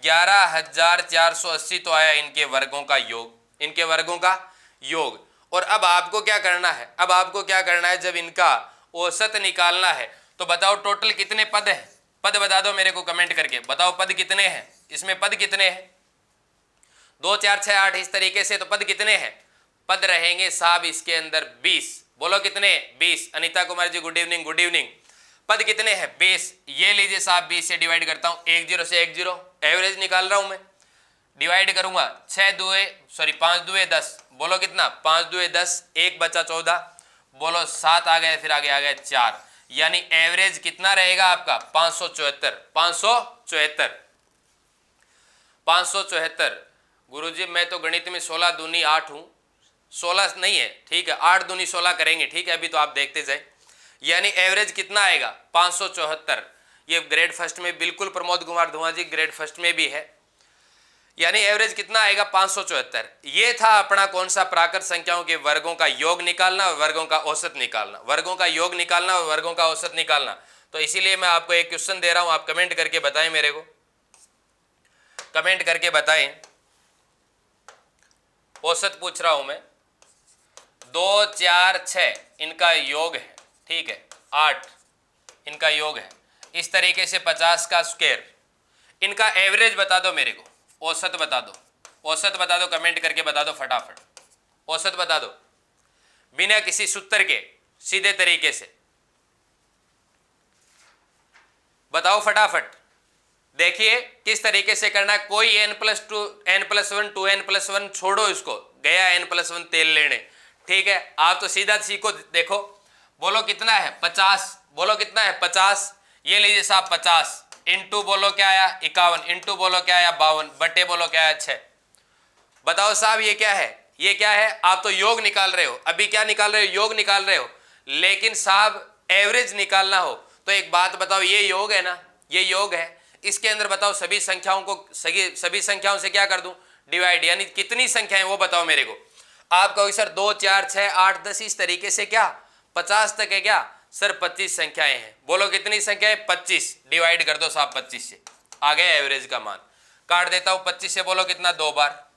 11,480 तो आया इनके वर्गों का योग, इनके वर्गों का योग। और अब आपको क्या करना है, अब आपको क्या करना है, जब इनका औसत निकालना है तो बताओ टोटल कितने पद है, पद बता दो मेरे को कमेंट करके, बताओ पद कितने हैं, इसमें पद कितने हैं, 2 4 6 8 इस तरीके से, तो पद कितने हैं, पद रहेंगे साहब इसके अंदर 20, बोलो कितने 20। Anita Kumar ji good evening, good evening. पद कितने हैं 20, ये लीजिए साहब 20 से डिवाइड करता हूं, 1 0 से 1 0, एवरेज निकाल रहा हूं मैं, डिवाइड करूंगा 5 दुए 10, बोलो कितना 5 दुए 10, 1 बचा 14, बोलो 7 आ गए, फिर आगे आ गए 4, यानी एवरेज कितना रहेगा आपका 574, 574, 574। गुरुजी मैं तो गणित में 16 दूनी 8 हूं, 16 नहीं है, ठीक है 8 दूनी 16 करेंगे, ठीक है, अभी तो आप देखते जाए, यानी एवरेज कितना आएगा 574। ये ग्रेड फर्स्ट में बिल्कुल प्रमोद कुमार धुआं जी ग्रेड फर्स्ट में भी है, यानी एवरेज कितना आएगा 574। ये था अपना कौन सा, प्राकृत संख्याओं के वर्गों का योग निकालना और वर्गों का औसत निकालना, वर्गों का योग निकालना और वर्गों का औसत निकालना। तो इसीलिए मैं आपको एक क्वेश्चन दे रहा हूं, आप कमेंट करके बताएं, मेरे को कमेंट करके बताएं। औसत पूछ रहा हूं मैं, 2 4 6 इनका योग है, ठीक है, 8 इनका योग है, इस तरीके से 50 का स्क्वायर, इनका एवरेज बता दो मेरे को, औसत बता दो, औसत बता दो, कमेंट करके बता दो फटाफट, औसत बता दो बिना किसी सूत्र के, सीधे तरीके से बताओ फटाफट। देखिए किस तरीके से करना है, कोई n+2 n+1 2n+1 छोड़ो, इसको गया n+1 तेल लेने, ठीक है, आप तो सीधा सीखो, देखो बोलो कितना है 50, बोलो कितना है 50, ये लीजिए साहब 50 इंटू बोलो क्या आया 51, इंटू बोलो क्या आया 52, बटे बोलो क्या आया 6। बताओ साहब ये क्या है, ये क्या है, आप तो योग निकाल रहे हो, अभी क्या निकाल रहे हो, योग निकाल रहे हो, लेकिन साहब एवरेज निकालना हो तो एक बात बताओ, ये योग है ना, ये योग है, इसके अंदर बताओ सभी संख्याओं को सभी संख्याओं से क्या कर दूं, डिवाइड, यानी कितनी संख्याएं वो बताओ मेरे को। आप कहोगे सर 2 4 6 8 10 इस तरीके से, क्या 50 तक है क्या, सर 25 संख्याएं हैं, बोलो कितनी संख्याएं 25, डिवाइड कर दो साहब 25 से, आ गया एवरेज का मान, काट देता हूं 25 से, बोलो कितना 2 बार,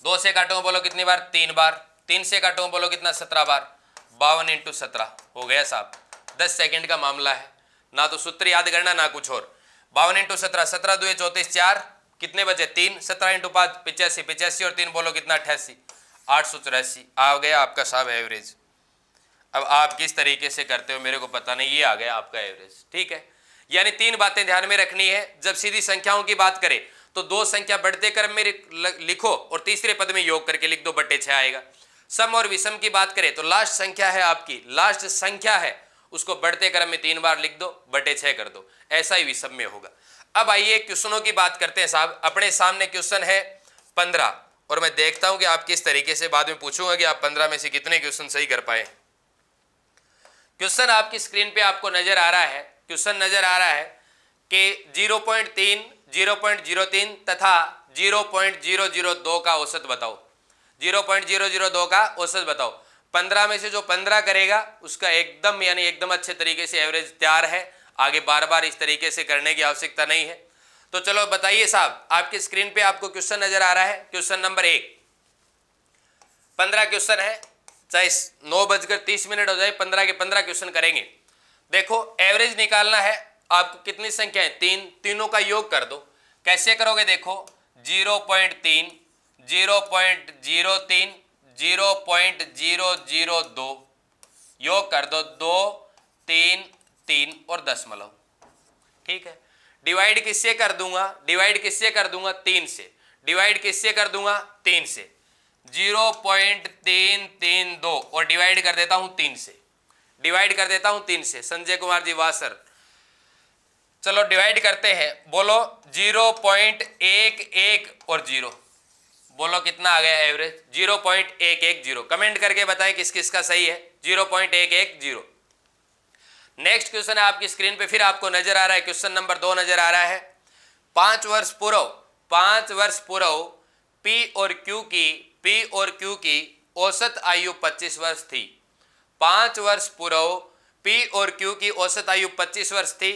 2 से काटूंगा बोलो कितनी बार 3 बार, 3 से काटूंगा बोलो कितना 17 बार, 52 इंटू 17 हो गया साहब, 10 सेकंड का मामला है, ना तो सूत्र याद करना ना कुछ और। 52 इंटू 17, 17 2 34 4, कितने बचे 3, 17 इंटू 5 85, 85 और 3 बोलो कितना 88, 884 आ गया आपका साहब एवरेज। अब आप किस तरीके से करते हो मेरे को पता नहीं, ये आ गया आपका एवरेज, ठीक है। यानी 3 बातें ध्यान में रखनी है, जब सीधी संख्याओं की बात करें तो 2 संख्या बढ़ते क्रम में लिखो और तीसरे पद में योग करके लिख दो, बटे 6 आएगा। सम और विषम की बात करें तो लास्ट संख्या है आपकी, लास्ट संख्या है, उसको बढ़ते क्रम में 3 बार लिख दो, बटे 6 कर दो, ऐसा ही विषम में होगा। अब आइए क्वेश्चनों की बात करते हैं साहब, अपने सामने क्वेश्चन है 15 और मैं देखता हूं कि आप किस तरीके से, बाद में पूछूंगा कि आप 15 में से कितने क्वेश्चन सही कर पाए। क्वेश्चन आपकी स्क्रीन पे आपको नजर आ रहा है, क्वेश्चन नजर आ रहा है कि 0.3, 0.03 तथा 0.002 का औसत बताओ, 0.002 का औसत बताओ। 15 में से जो 15 करेगा उसका एकदम यानी एकदम अच्छे तरीके से एवरेज तैयार है, आगे बार बार इस तरीके से करने की आवश्यकता नहीं है। तो चलो बताइए साहब, आपकी स्क्रीन पे आपको क्वेश्चन नजर आ रहा है, क्वेश्चन नंबर 1, 15 क्वेश्चन है, चाहे 9:30 हो जाए, 15 के 15 क्वेश्चन करेंगे। देखो एवरेज निकालना है आपको, कितनी संख्या है 3, तीनों का योग कर दो। कैसे करोगे देखो, 0.3, 0.03, 0.002 योग कर दो, 2 3 3 और दशमलव, ठीक है। डिवाइड किससे कर दूंगा, डिवाइड किससे कर दूंगा, 3 से। डिवाइड किससे कर दूंगा, 3 से। 0.332 और डिवाइड कर देता हूं 3 से, डिवाइड कर देता हूं 3 से। संजय कुमार जी, वाह सर। चलो डिवाइड करते हैं, बोलो 0.11 और 0, बोलो कितना आ गया एवरेज, 0.110। कमेंट करके बताएं किस किस का सही है, 0.110। नेक्स्ट क्वेश्चन है आपकी स्क्रीन पे, फिर आपको नजर आ रहा है, क्वेश्चन नंबर 2 नजर आ रहा है। 5 वर्ष पूर्व पी और क्यू की औसत आयु 25 वर्ष थी। 5 वर्ष पूर्व पी और क्यू की औसत आयु 25 वर्ष थी।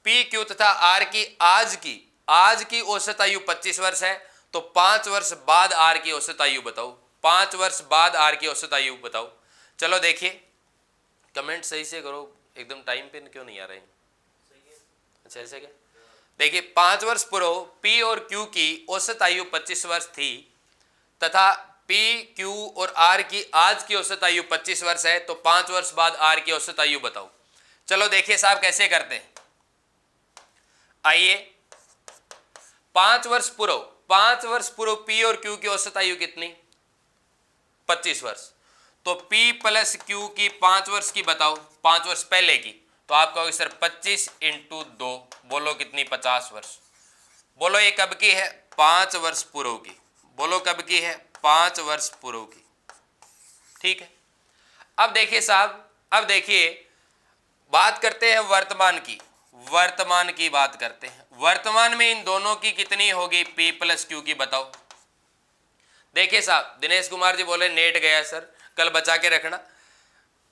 पी, क्यू तथा आर की आज की औसत आयु 25 वर्ष है, तो 5 वर्ष बाद आर की औसत आयु बताओ। 5 वर्ष बाद आर की औसत आयु बताओ। चलो देखिए, कमेंट सही से करो, एकदम टाइम पे क्यों नहीं आ रहे हैं? अच्छा ऐसे क्या? देखिए 5 वर्ष पूर्व पी और क्यू की औसत आयु 25 वर्ष थी तथा पी, क्यू और आर की आज की औसत आयु 25 वर्ष है, तो 5 वर्ष बाद आर की औसत आयु बताओ। चलो देखिए साहब कैसे करते हैं, आइए। 5 वर्ष पूर्व पी और क्यू की औसत आयु कितनी, 25 वर्ष, तो P प्लस क्यू की 5 वर्ष की बताओ, 5 वर्ष पहले की, तो आप कहोगे सर 25 इंटू 2, बोलो कितनी, 50 वर्ष। बोलो ये कब की है, 5 वर्ष पूर्व की, बोलो कब की है, 5 वर्ष पूर्व की, ठीक है। अब देखिए साहब, अब देखिए बात करते हैं वर्तमान की बात करते हैं। वर्तमान में इन दोनों की कितनी होगी, P प्लस क्यू की बताओ। देखिए साहब, दिनेश कुमार जी बोले नेट गया सर, कल बचा के रखना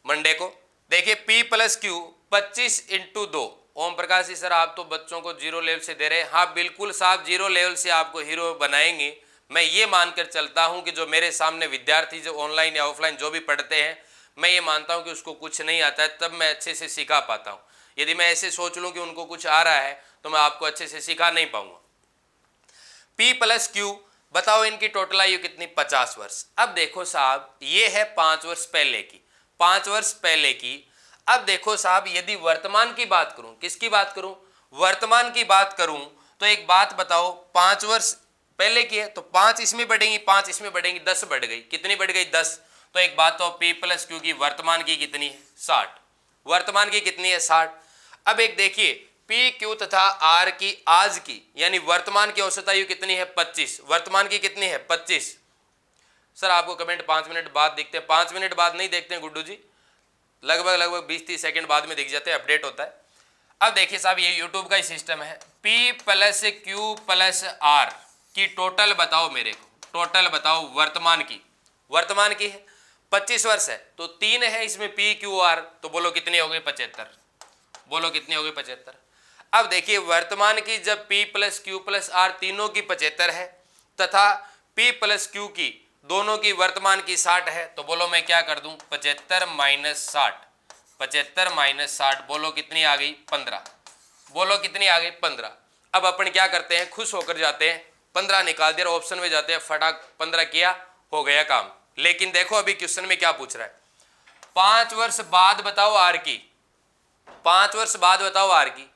मंडे को। देखिए P plus Q 25 into 2। Om Prakash ji sir आप तो बच्चों को जीरो लेवल से दे रहे हैं। हाँ बिल्कुल साहब, जीरो लेवल से आपको हीरो बनाएंगे। मैं ये मानकर चलता हूं कि जो मेरे सामने विद्यार्थी जो ऑनलाइन या ऑफलाइन जो भी पढ़ते हैं, मैं ये मानता हूं कि उसको कुछ नहीं आता है, तब मैं अच्छे से सिखा पाता हूं। यदि मैं ऐसे सोच लूं कि उनको कुछ आ रहा है तो मैं आपको अच्छे से सिखा नहीं पाऊंगा। P प्लस क्यू बताओ, इनकी टोटल आयु कितनी, 50 वर्ष। अब देखो साहब, ये है 5 वर्ष पहले की, 5 वर्ष पहले की। अब देखो साहब, यदि वर्तमान की बात करूं, किसकी बात करूं, वर्तमान की बात करूं, तो एक बात बताओ, 5 वर्ष पहले की है तो 5 इसमें बढ़ेंगी, 5 इसमें बढ़ेंगी, 10 बढ़ गई। कितनी बढ़ गई, 10। तो एक बात तो P प्लस क्यू की वर्तमान की कितनी है, 60। वर्तमान की कितनी है, 60। अब एक देखिए पी, क्यू तथा आर की आज की यानी वर्तमान की औसत आयु कितनी है, 25। वर्तमान की कितनी है, 25। सर आपको कमेंट 5 मिनट बाद दिखते हैं, 5 मिनट बाद नहीं देखते हैं गुड्डू जी, लगभग 20-30 सेकंड बाद में दिख जाते हैं, अपडेट होता है। अब देखिए साहब, ये यूट्यूब का ही सिस्टम है। P plus Q plus R की टोटल बताओ मेरे को, टोटल बताओ वर्तमान की है 25 वर्ष है, तो 3 है इसमें P, Q, R, तो बोलो कितनी हो गई, 75। बोलो कितनी हो गई, 75। अब देखिए वर्तमान की जब P plus Q plus R तीनों की 75 है तथा P प्लस क्यू की दोनों की वर्तमान की 60 है, तो बोलो मैं क्या कर दूं, 75 माइनस 60, 75 माइनस 60, बोलो कितनी आ गई, 15। बोलो कितनी आ गई, 15। अब अपन क्या करते हैं, खुश होकर जाते हैं, 15 निकाल दिया, ऑप्शन में जाते हैं, फटाक 15 किया, हो गया काम। लेकिन देखो अभी क्वेश्चन में क्या पूछ रहा है, 5 वर्ष बाद बताओ आर की, 5 वर्ष बाद बताओ आर की।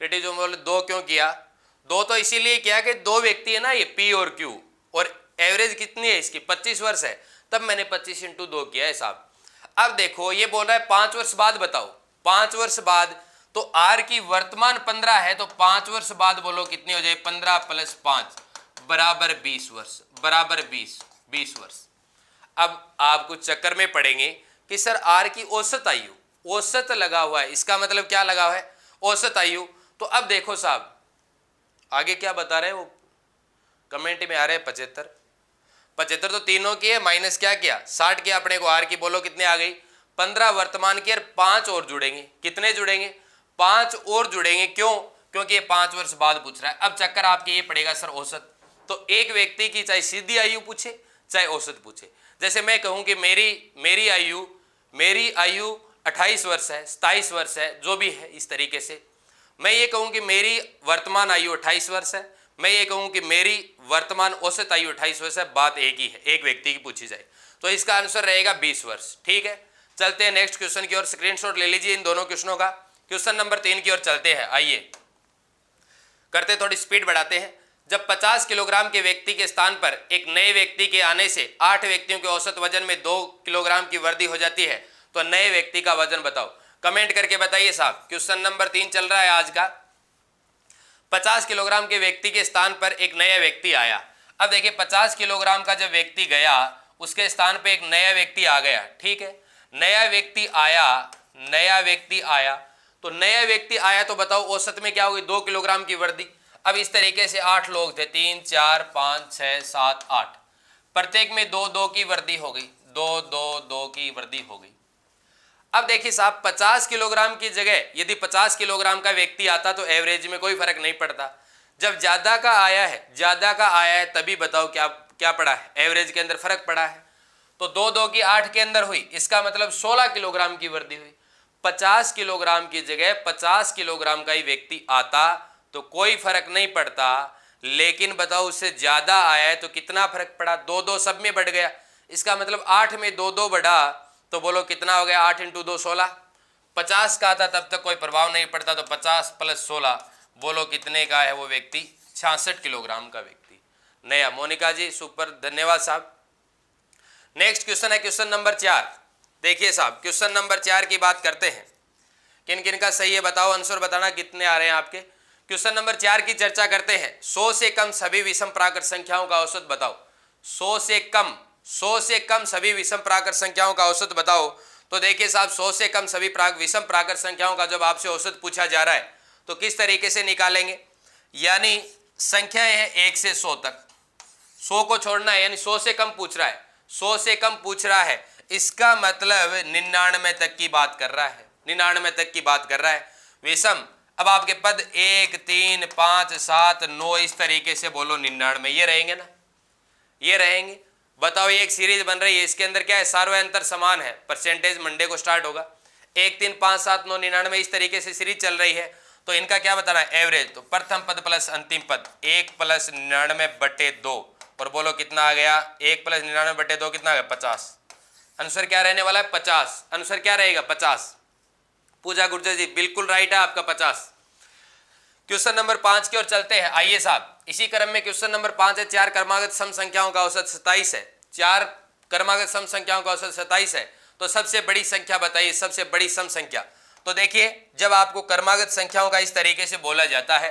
क्रिटी जो बोले 2 क्यों किया, 2 तो इसीलिए किया कि 2 व्यक्ति है ना ये P और Q, और एवरेज कितनी है इसकी, 25 वर्ष है, तब मैंने 25 इंटू 2 किया है साहब। अब देखो ये बोल रहा है 5 वर्ष बाद बताओ, 5 वर्ष बाद, तो आर की वर्तमान 15 है, तो 5 वर्ष बाद बोलो कितनी हो जाए, 15 प्लस 5 बराबर 20 वर्ष, बराबर 20 वर्ष। अब आप कुछ चक्कर में पड़ेंगे कि सर आर की औसत आयु, औसत लगा हुआ है, इसका मतलब क्या लगा हुआ है, औसत आयु। तो अब देखो साहब आगे क्या बता रहे हैं, वो कमेंट में आ रहे हैं 75 तो तीनों की है, माइनस क्या किया, 60 किया अपने को आर की, बोलो कितने आ गई, 15 वर्तमान की और 5 और जुड़ेंगे, कितने जुड़ेंगे, 5 और जुड़ेंगे। क्यों, क्योंकि ये 5 वर्ष बाद पूछ रहा है। अब चक्कर आपके ये पड़ेगा सर औसत, तो एक व्यक्ति की चाहे सीधी आयु पूछे चाहे औसत पूछे, जैसे मैं कहूं कि मेरी आयु 28 वर्ष है, 27 वर्ष है, जो भी है, इस तरीके से मैं ये कहूं कि मेरी वर्तमान आयु 28 वर्ष है, मैं ये कहूं कि मेरी वर्तमान औसत आयु 28 वर्ष है, बात एक ही है, एक व्यक्ति की पूछी जाए, तो इसका आंसर रहेगा 20 वर्ष। ठीक है, चलते हैं नेक्स्ट क्वेश्चन की ओर, स्क्रीनशॉट ले लीजिए इन दोनों क्वेश्चनों का। क्वेश्चन नंबर 3 की ओर चलते हैं, आइए करते, थोड़ी स्पीड बढ़ाते हैं। जब 50 किलोग्राम के व्यक्ति के स्थान पर एक नए व्यक्ति के आने से 8 व्यक्तियों के औसत वजन में 2 किलोग्राम की वृद्धि हो जाती है तो नए व्यक्ति का वजन बताओ। कमेंट करके बताइए साहब। क्वेश्चन नंबर 3 चल रहा है आज का। 50 किलोग्राम के व्यक्ति के स्थान पर एक नया व्यक्ति आया। अब देखिए 50 किलोग्राम का जब व्यक्ति गया उसके स्थान पर एक नया व्यक्ति आ गया, ठीक है। नया व्यक्ति आया तो नया व्यक्ति आया तो बताओ औसत में क्या होगी, 2 किलोग्राम की वृद्धि। अब इस तरीके से 8 लोग थे, 3 4 5 6 7 8, प्रत्येक में 2 2 की वृद्धि हो गई, 2 2 2 की वृद्धि हो गई। अब देखिए साहब 50 किलोग्राम की जगह यदि 50 किलोग्राम का व्यक्ति आता तो एवरेज में कोई फर्क नहीं पड़ता। जब ज्यादा का आया है तभी बताओ क्या क्या पड़ा है, एवरेज के अंदर फर्क पड़ा है। तो 2 2 की 8 के अंदर हुई, इसका मतलब 16 किलोग्राम की वृद्धि हुई। 50 किलोग्राम की जगह 50 किलोग्राम का ही व्यक्ति आता तो कोई फर्क नहीं पड़ता, लेकिन बताओ उससे ज्यादा आया है तो कितना फर्क पड़ा, 2 2 सब में बढ़ गया। इसका मतलब 8 में 2 2 बढ़ा तो बोलो कितना हो गया, 8 × 2 16। 50 का आता तब तक कोई प्रभाव नहीं पड़ता, तो 50 + 16 बोलो कितने का है वो व्यक्ति, 66 किलोग्राम का व्यक्ति नया। मोनिका जी सुपर, धन्यवाद साहब। नेक्स्ट क्वेश्चन है क्वेश्चन नंबर 4। देखिए साहब क्वेश्चन नंबर 4 की बात करते हैं, किन किन का सही है बताओ, आंसर बताना कितने आ रहे हैं आपके। क्वेश्चन नंबर 4 की चर्चा करते हैं। 100 से कम सभी विषम प्राकृत संख्याओं का औसत बताओ। 100 से कम सभी विषम प्राकृत संख्याओं का औसत बताओ। तो देखिए साहब 100 से कम सभी विषम प्राकृत संख्याओं का जब आपसे औसत पूछा जा रहा है तो किस तरीके से निकालेंगे, यानी संख्याएं हैं 1 से 100 तक, 100 को छोड़ना है, यानी 100 से कम पूछ रहा है, 100 से कम पूछ रहा है, इसका मतलब 99 तक की बात कर रहा है, 99 तक की बात कर रहा है विषम। अब आपके पद 1 3 5 7 9 इस तरीके से बोलो 99 ये रहेंगे ना, ये रहेंगे। बताओ ये एक सीरीज बन रही है, इसके अंदर क्या है, सारे अंतर समान है, परसेंटेज मंडे को स्टार्ट होगा। 1 3 5 7 9 99 इस तरीके से सीरीज चल रही है, तो इनका क्या बताना है, एवरेज। तो प्रथम पद प्लस अंतिम पद 1 + 99/2 और बोलो कितना आ गया, 1 + 99/2 कितना आ गया, 50। आंसर क्या रहने वाला है, 50। आंसर क्या रहेगा, 50। पूजा गुर्जर जी बिल्कुल राइट है आपका, 50। क्वेश्चन नंबर 5 की ओर चलते हैं, आइए साहब इसी क्रम में क्वेश्चन नंबर 5 है। 4 क्रमागत सम संख्याओं का औसत 27 है। 4 क्रमागत सम संख्याओं का औसत 27 है, तो सबसे बड़ी संख्या बताइए, सबसे बड़ी सम संख्या। तो देखिए जब आपको क्रमागत संख्याओं का इस तरीके से बोला जाता है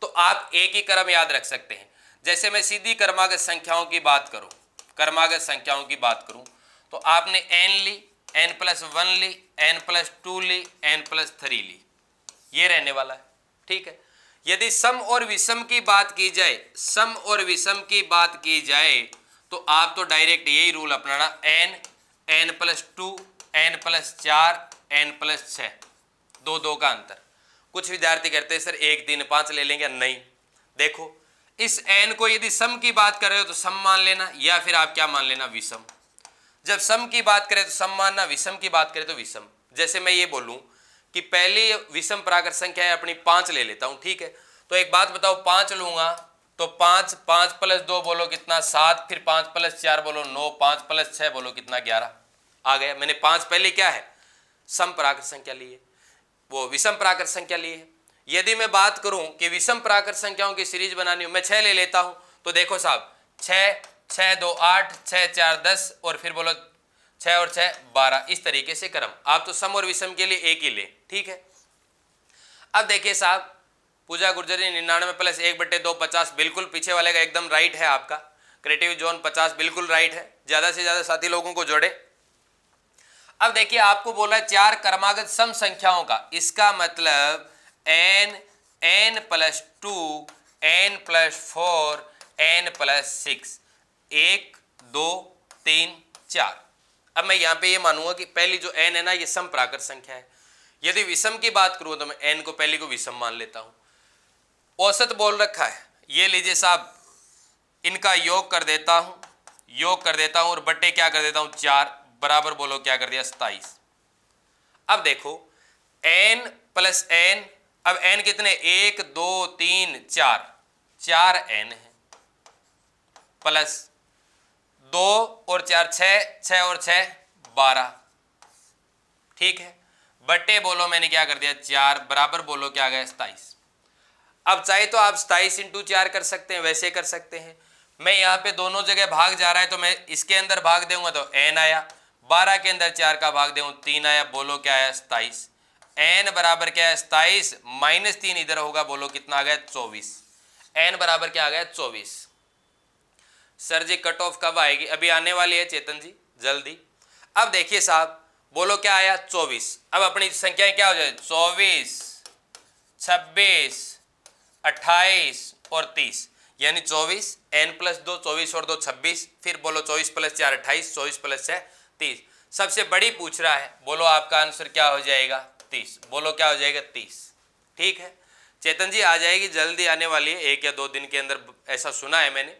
तो आप एक ही क्रम याद रख सकते हैं। जैसे मैं सीधी क्रमागत संख्याओं की बात करूं, क्रमागत संख्याओं की बात करूं तो आपने n ली, n+1 ली, n+2 ली, n+3 ली, ये रहने वाला है, ठीक है। यदि सम और विषम की बात की जाए, सम और विषम की बात की जाए तो आप तो डायरेक्ट यही रूल अपनाना, n+2 n+4 n+6, 2 2 का अंतर। कुछ विद्यार्थी कहते हैं सर 1 3 5 ले लेंगे, नहीं। देखो इस n को यदि सम की बात कर रहे हो तो सम मान लेना, या फिर आप क्या मान लेना, विषम। जब सम की बात करें तो सम मानना, विषम की बात करें तो विषम। जैसे मैं ये बोलूं कि पहली विषम प्राकृत संख्या है अपनी 5 ले लेता हूं, ठीक है। तो एक बात बताओ, 5 लूंगा तो 5 + 2 बोलो कितना, 7, फिर 5 + 4 बोलो 9, 5 + 6 बोलो कितना, 11 आ गया। मैंने 5 पहले क्या है, सम प्राकृत संख्या ली है, वो विषम प्राकृत संख्या ली है। यदि मैं बात करूं कि विषम प्राकृत संख्याओं की सीरीज बनानी हो, मैं 6 ले लेता हूं, तो देखो साहब 6 6 2 8 6 4 10 और फिर बोलो 6 और 6 12, इस तरीके से क्रम। आप तो सम और विषम के लिए एक ही ले, ठीक है। अब देखिए साहब पूजा गुर्जरी 99 + 1/2 50, बिल्कुल पीछे वाले का एकदम राइट है आपका। क्रिएटिव जोन 50 बिल्कुल राइट है, ज्यादा से ज्यादा साथी लोगों को जोड़े। अब देखिए आपको बोला है 4 क्रमागत सम संख्याओं का, इसका मतलब n+2 n+4 n+6, 1 2 3 4। अब मैं यहां पे ये मानूंगा कि पहली जो n है ना ये सम प्राकृत संख्या है। यदि विषम की बात करूं तो मैं n को पहली को विषम मान लेता हूं। औसत बोल रखा है, ये लीजिए साहब, इनका योग कर देता हूं और बट्टे क्या कर देता हूं, 4 बराबर बोलो क्या कर दिया, 27। अब देखो n + n, अब n कितने, 1 2 3 4, 4 n है, प्लस 2 और 4 6, 6 और 6 12, ठीक है, बटे बोलो मैंने क्या कर दिया 4 बराबर बोलो क्या आ गया 27। अब चाहे तो आप 27 इंटू 4 कर सकते हैं, वैसे कर सकते हैं। मैं यहाँ पे दोनों जगह भाग जा रहा है तो मैं इसके अंदर भाग दूंगा तो n आया, 12 के अंदर 4 का भाग दूँ 3 आया, बोलो क्या आया 27। n बराबर क्या है 27 माइनस 3 इधर होगा, बोलो कितना आ गया 24। n बराबर क्या आ गया 24। सर जी कट ऑफ कब आएगी? अभी आने वाली है चेतन जी, जल्दी। अब देखिए साहब, बोलो क्या आया 24। अब अपनी संख्याएं क्या हो जाए 24, 26, 28 और 30, यानी 24 n प्लस 2, 24 और 2 26, फिर बोलो 24 प्लस 4 28, 24 प्लस 6 30। सबसे बड़ी पूछ रहा है, बोलो आपका आंसर क्या हो जाएगा 30। बोलो क्या हो जाएगा 30। ठीक है चेतन जी, आ जाएगी, जल्दी आने वाली है, 1 या 2 दिन के अंदर, ऐसा सुना है मैंने।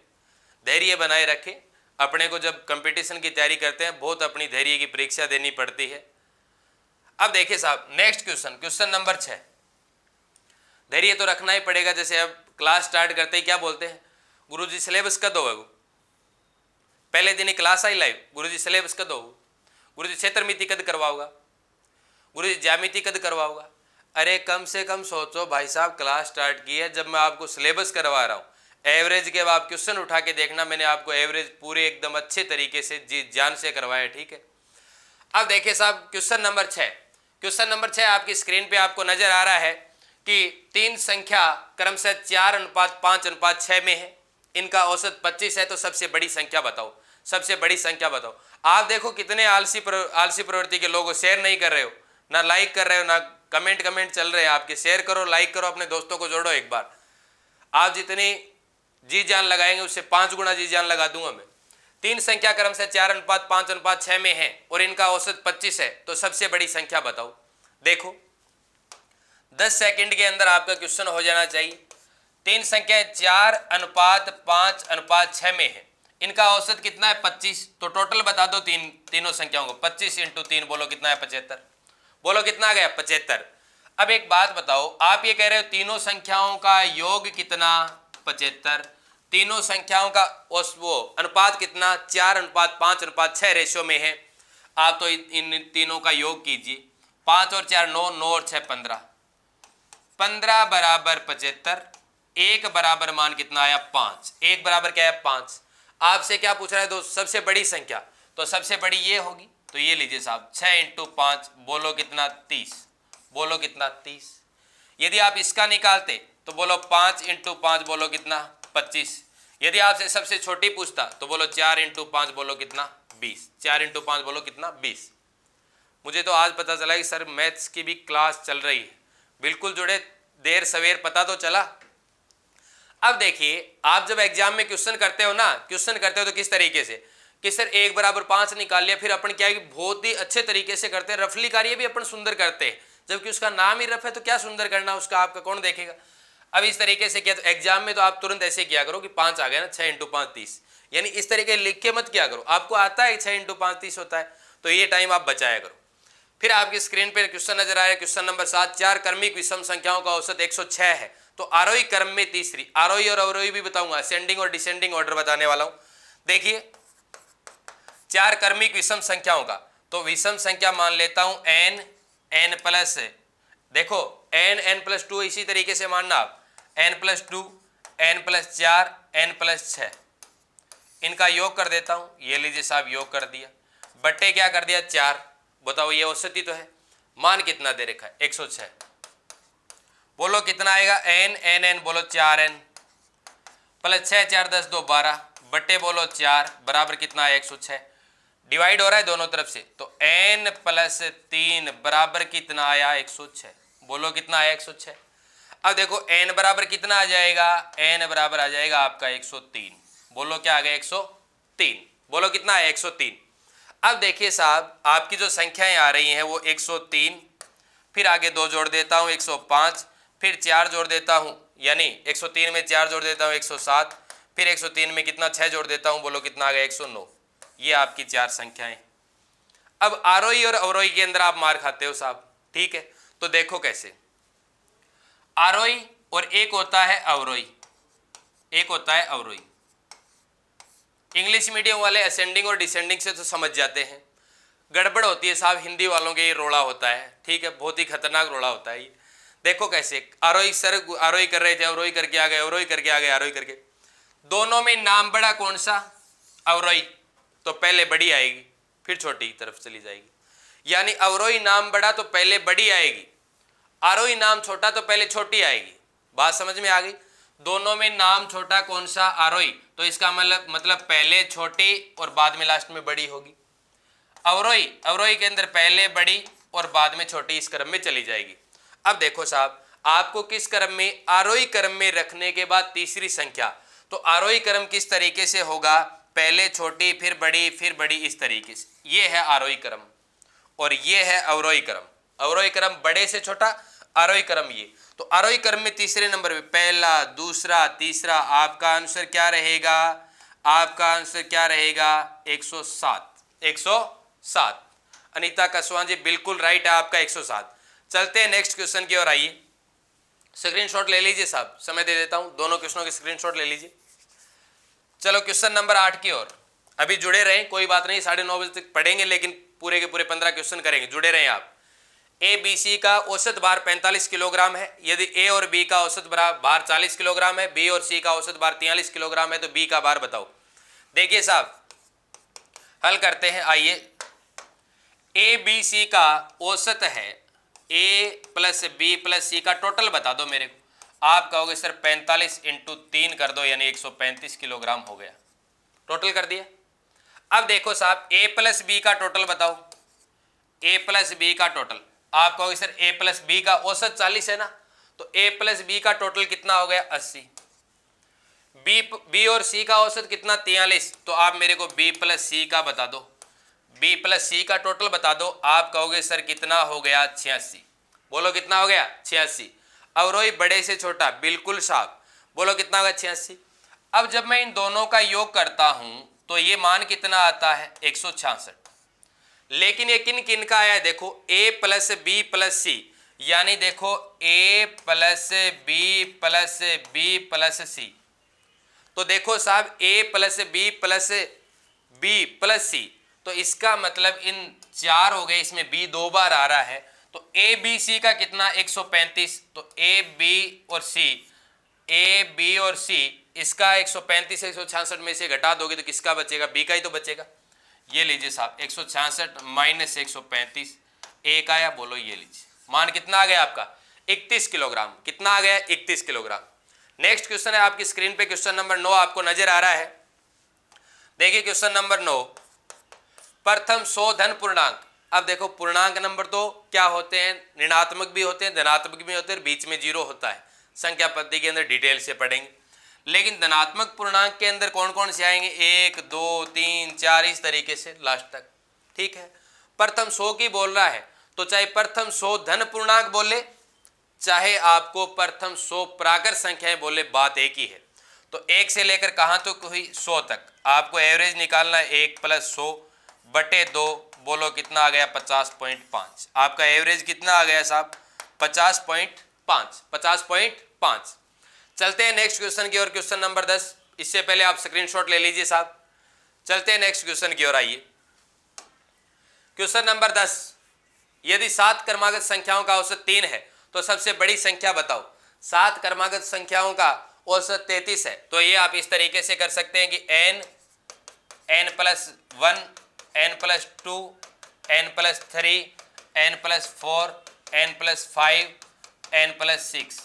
धैर्य बनाए रखें, अपने को जब कंपटीशन की तैयारी करते हैं बहुत अपनी धैर्य की परीक्षा देनी पड़ती है। अब देखिए साहब नेक्स्ट क्वेश्चन, क्वेश्चन नंबर 6। धैर्य तो रखना ही पड़ेगा। जैसे अब क्लास स्टार्ट करते ही क्या बोलते हैं, गुरुजी सिलेबस कद होगा, पहले दिन ही क्लास आई लाइव, गुरुजी सिलेबस कद होगा, गुरुजी क्षेत्र मिति कद करवाओगा, गुरुजी ज्यामिति कद करवाओगा। अरे कम से कम सोचो भाई साहब, क्लास स्टार्ट की है, जब मैं आपको सिलेबस करवा रहा हूँ, एवरेज के अब आप क्वेश्चन उठा के देखना, मैंने आपको एवरेज पूरे एकदम अच्छे तरीके से जी जान से करवाया। ठीक है, अब देखिए साहब क्वेश्चन नंबर 6। क्वेश्चन नंबर 6 आपकी स्क्रीन पे आपको नजर आ रहा है कि 3 संख्या क्रमशः 4:5:6 में है, इनका औसत 25 है, तो सबसे बड़ी संख्या बताओ। सबसे बड़ी संख्या बताओ। आप देखो कितने आलसी प्रवृत्ति के लोग हो, शेयर नहीं कर रहे हो, ना लाइक कर रहे हो, ना कमेंट चल रहे हैं आपके। शेयर करो, लाइक करो, अपने दोस्तों को जोड़ो एक बार। आप जितनी जी जान लगाएंगे उससे 5 गुना जी जान लगा दूंगा मैं। 3 संख्या क्रम से 4:5:6 में है और इनका औसत 25 है, तो सबसे बड़ी संख्या बताओ। देखो 10 सेकंड के अंदर आपका क्वेश्चन हो जाना चाहिए। 3 संख्या 4:5:6 में है, इनका औसत कितना है 25, तो टोटल बता दो तीनों संख्याओं को। 25 इंटू 3 बोलो कितना है 75, बोलो कितना आ गया 75। अब एक बात बताओ, आप ये कह रहे हो तीनों संख्याओं का योग कितना 75, तीनों संख्याओं का वो अनुपात कितना 4:5:6 रेशियो में है। आप तो इन तीनों का योग कीजिए, 5 और 4 9, 9 और 6 15, 15 बराबर 75, 1 बराबर मान कितना आया 5, 1 बराबर क्या है 5। आपसे क्या पूछ रहा है दोस्त, सबसे बड़ी संख्या, तो सबसे बड़ी ये होगी, तो ये लीजिए साहब 6 इंटू 5 बोलो कितना 30, बोलो कितना 30। यदि आप इसका निकालते तो बोलो 5 इंटू 5 बोलो कितना 25। यदि आपसे सबसे छोटी पूछता तो बोलो 4 इंटू 5 बोलो कितना 20, 4 इंटू 5 बोलो कितना 20। मुझे तो आज पता चला कि सर मैथ्स की भी क्लास चल रही है, बिल्कुल जुड़े, देर सवेर पता तो चला। अब देखिए आप जब एग्जाम में क्वेश्चन करते हो ना, क्वेश्चन करते हो तो किस तरीके से कि सर 1 बराबर 5 निकाल लिया, फिर अपन क्या है कि बहुत ही अच्छे तरीके से करते हैं, रफली कार्य भी अपन सुंदर करते हैं, जबकि उसका नाम ही रफ है तो क्या सुंदर करना उसका, आपका कौन देखेगा। अब इस तरीके से किया तो एग्जाम में तो आप तुरंत ऐसे किया करो कि 5 आ गया ना, 6 इंटू 5 30, यानी इस तरीके लिख के मत किया करो। आपको आता है 6 इंटू 5 30 होता है, तो ये टाइम आप बचाया करो। फिर आपकी स्क्रीन पर क्वेश्चन नजर आया, क्वेश्चन नंबर 7, 4 क्रमिक विषम संख्याओं का औसत 106 है, तो आरोही क्रम में तीसरी, आरोही और अवरोही भी बताऊंगा, असेंडिंग और डिसेंडिंग ऑर्डर बताने वाला हूं। देखिए 4 क्रमिक विषम संख्याओं का, तो विषम संख्या मान लेता हूं n, n प्लस, देखो n, n प्लस 2 इसी तरीके से मानना आप, n plus 2, n plus 4, n plus 6, इनका योग कर देता हूं। ये लीजिए साहब योग कर दिया, बट्टे क्या कर दिया 4, बताओ ये औसत ही तो है, मान कितना दे रखा है 106, बोलो कितना आएगा n, n, n बोलो 4n प्लस 6, 4 10 2 12 बट्टे बोलो 4 बराबर कितना है 106। डिवाइड हो रहा है दोनों तरफ से, तो n प्लस 3 बराबर कितना आया 106, बोलो कितना आया 106। अब देखो n बराबर कितना आ जाएगा, n बराबर आ जाएगा आपका 103, बोलो क्या आ गया 103, बोलो कितना है 103। अब देखिए साहब आपकी जो संख्याएं आ रही हैं वो 103, फिर आगे 2 जोड़ देता हूँ 105, फिर 4 जोड़ देता हूँ, यानी 103 में 4 जोड़ देता हूँ 107, फिर 103 में कितना 6 जोड़ देता हूँ, बोलो कितना आ गया 109। ये आपकी 4 संख्याएं। अब आरोही और अवरोही के अंदर आप मार खाते हो साहब, ठीक है, तो देखो कैसे, आरोही और एक होता है अवरोही, एक होता है अवरोही। इंग्लिश मीडियम वाले असेंडिंग और डिसेंडिंग से तो समझ जाते हैं, गड़बड़ होती है साहब, हिंदी वालों के ये रोड़ा होता है, ठीक है, बहुत ही खतरनाक रोड़ा होता है ये। देखो कैसे आरोही सर आरोही कर रहे थे, अवरोही करके आ गए, अवरोही करके आ गए, आरोही करके, दोनों में नाम बड़ा कौन सा? अवरोही। तो पहले बड़ी आएगी फिर छोटी की तरफ चली जाएगी, यानी अवरोही नाम बड़ा तो पहले बड़ी आएगी, आरोही नाम छोटा तो पहले छोटी आएगी। बात समझ में आ गई? दोनों में नाम छोटा कौन सा? आरोही। तो इसका मतलब पहले छोटी और बाद में लास्ट में बड़ी होगी। अवरोही, अवरोही के अंदर पहले बड़ी और बाद में छोटी, इस क्रम में चली जाएगी। अब देखो साहब, आपको किस क्रम में? आरोही क्रम में रखने के बाद तीसरी संख्या, तो आरोही क्रम किस तरीके से होगा? पहले छोटी फिर बड़ी, इस तरीके से। ये है आरोही क्रम और ये है अवरोही क्रम। अवरोही क्रम बड़े से छोटा, आरोही क्रम ये। तो आरोही क्रम में तीसरे नंबर पे पहला, दूसरा, तीसरा, आपका आंसर क्या रहेगा? आपका आंसर क्या रहेगा? 107। 107। अनीता कसवां जी बिल्कुल राइट है आपका 107। चलते हैं नेक्स्ट क्वेश्चन की ओर, आइए। स्क्रीनशॉट ले लीजिए साहब, समय दे देता हूं, दोनों क्वेश्चनों के स्क्रीनशॉट ले लीजिए। चलो क्वेश्चन नंबर 8 की ओर, अभी जुड़े रहें, कोई बात नहीं, 9:30 बजे तक पढ़ेंगे, लेकिन पूरे के पूरे 15 क्वेश्चन करेंगे, जुड़े रहें आप। ए बी सी का औसत भार 45 किलोग्राम है। यदि ए और बी का औसत भार 40 किलोग्राम है, बी और सी का औसत भार 43 किलोग्राम है, तो बी का भार बताओ। देखिए साहब, हल करते हैं, आइए। ए बी सी का औसत है, ए प्लस बी प्लस सी का टोटल बता दो मेरे को। आप कहोगे सर 45 × 3 कर दो, यानी 135 किलोग्राम हो गया। टोटल कर दिया। अब देखो साहब, ए प्लस बी का टोटल बताओ। ए प्लस बी का टोटल, आप कहोगे सर ए प्लस बी का औसत 40 है ना, तो ए प्लस बी का टोटल कितना हो गया? 80। बी और सी का औसत कितना? 43। तो आप मेरे को बी प्लस सी का बता दो, बी प्लस सी का टोटल बता दो। आप कहोगे सर कितना हो गया? 86। बोलो कितना हो गया? 86। अवरोही बड़े से छोटा, बिल्कुल साहब, बोलो कितना होगा? 86। अब जब मैं इन दोनों का योग करता हूं तो ये मान कितना आता है? 166। लेकिन ये किन किन का आया है? देखो, a plus B plus C, यानी देखो a plus B plus B plus C. तो देखो साहब, a plus B plus C, तो इसका मतलब इन 4 हो गए, इसमें b 2 बार आ रहा है, तो a b c का कितना? 135। तो a b और c इसका 135 166 में से घटा दोगे तो किसका बचेगा? b का ही तो बचेगा। ये लीजिए साहब, 166 माइनस 135, एक आया, बोलो ये लीजिए, मान कितना आ गया आपका? 31 किलोग्राम। कितना आ गया? 31 किलोग्राम। नेक्स्ट क्वेश्चन है आपकी स्क्रीन पे, क्वेश्चन नंबर 9 आपको नजर आ रहा है। देखिए क्वेश्चन नंबर 9, प्रथम 100 धन पूर्णांक। अब देखो, पूर्णांक नंबर तो क्या होते हैं? ऋणात्मक भी होते हैं, धनात्मक भी होते हैं, बीच में जीरो होता है। संख्या पद्धति के अंदर डिटेल से पढ़ेंगे। लेकिन धनात्मक पूर्णांक के अंदर कौन कौन से आएंगे? 1 2 3 4, इस तरीके से लास्ट तक, ठीक है। प्रथम 100 की बोल रहा है, तो चाहे प्रथम 100 धन पूर्णांक बोले, चाहे आपको प्रथम 100 प्राकृत संख्याएं बोले, बात एक ही है। तो 1 से लेकर कहां तक हुई? 100 तक। आपको एवरेज निकालना है 1 + 100 बटे 2, बोलो कितना आ गया? 50.5। आपका एवरेज कितना आ गया साहब? 50.5। 50.5। चलते हैं नेक्स्ट क्वेश्चन की ओर, क्वेश्चन नंबर 10। इससे पहले आप स्क्रीनशॉट ले लीजिए साहब। चलते हैं नेक्स्ट क्वेश्चन की ओर, आइए। क्वेश्चन नंबर 10, यदि 7 क्रमागत संख्याओं का औसत 3 है तो सबसे बड़ी संख्या बताओ। 7 क्रमागत संख्याओं का औसत 33 है, तो ये आप इस तरीके से कर सकते हैं कि n n+1 n+2 n+3 n+4 n+5 n+6।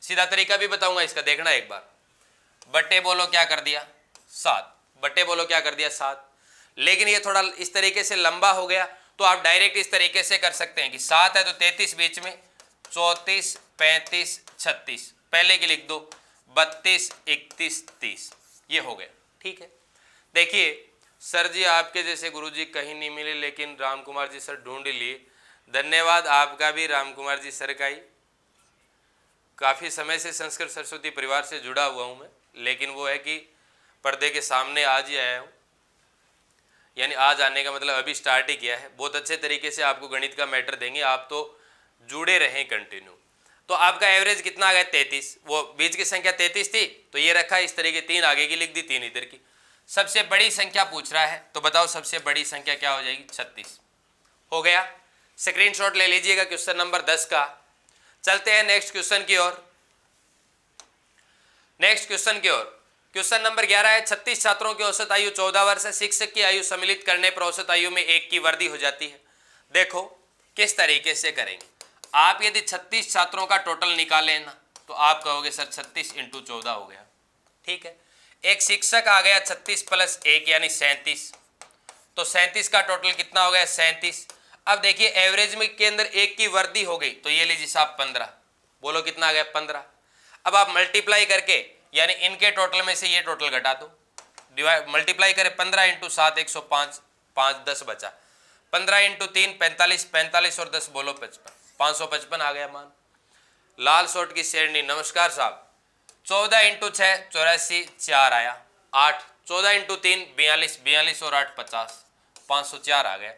सीधा तरीका भी बताऊंगा इसका, देखना एक बार। बट्टे बोलो क्या कर दिया? 7। बट्टे बोलो क्या कर दिया? 7। लेकिन ये थोड़ा इस तरीके से लंबा हो गया, तो आप डायरेक्ट इस तरीके से कर सकते हैं कि 7 है तो 33 बीच में, 34 35 36, पहले की लिख दो, 32 31 30, ये हो गया, ठीक है। देखिए सर जी, आपके जैसे गुरुजी कहीं नहीं मिले, लेकिन राम कुमार जी सर ढूंढ लिए। धन्यवाद आपका भी, राम कुमार जी सर का ही। काफ़ी समय से संस्कृत सरस्वती परिवार से जुड़ा हुआ हूँ मैं, लेकिन वो है कि पर्दे के सामने आज ही आया हूँ, यानी आज आने का मतलब अभी स्टार्ट ही किया है। बहुत अच्छे तरीके से आपको गणित का मैटर देंगे, आप तो जुड़े रहें कंटिन्यू। तो आपका एवरेज कितना आ गया? 33। वो बीच की संख्या 33 थी, तो ये रखा इस तरीके, 3 आगे की लिख दी, 3 इधर की। सबसे बड़ी संख्या पूछ रहा है, तो बताओ सबसे बड़ी संख्या क्या हो जाएगी? 36। हो गया, स्क्रीनशॉट ले लीजिएगा क्वेश्चन नंबर 10 का। चलते हैं नेक्स्ट क्वेश्चन की ओर। नेक्स्ट क्वेश्चन की ओर, क्वेश्चन नंबर 11 है, 36 छात्रों की औसत आयु 14 वर्ष है, शिक्षक की आयु सम्मिलित करने पर औसत आयु में 1 की वृद्धि हो जाती है। देखो किस तरीके से करेंगे। आप यदि 36 छात्रों का टोटल निकालें ना, तो आप कहोगे सर 36 × 14 हो गया, ठीक है। एक शिक्षक आ गया 36 + 1 यानी 37, तो 37 का टोटल कितना हो गया 37। अब देखिए एवरेज में के अंदर 1 की वृद्धि हो गई, तो ये लीजिए साहब 15, बोलो कितना आ गया 15। अब आप मल्टीप्लाई करके यानी इनके टोटल में से ये टोटल घटा दो, डिवाइड मल्टीप्लाई करें 15 × 7 105, 5 10 बचा, 15 × 3 45, 45 और 10 बोलो 55, 555 आ गया मान। लाल शॉर्ट की शेरनी, नमस्कार साहब। 14 × 6 84, 4 आया, 8, 14 × 3 42, 42 और 8 50, 504 आ गया।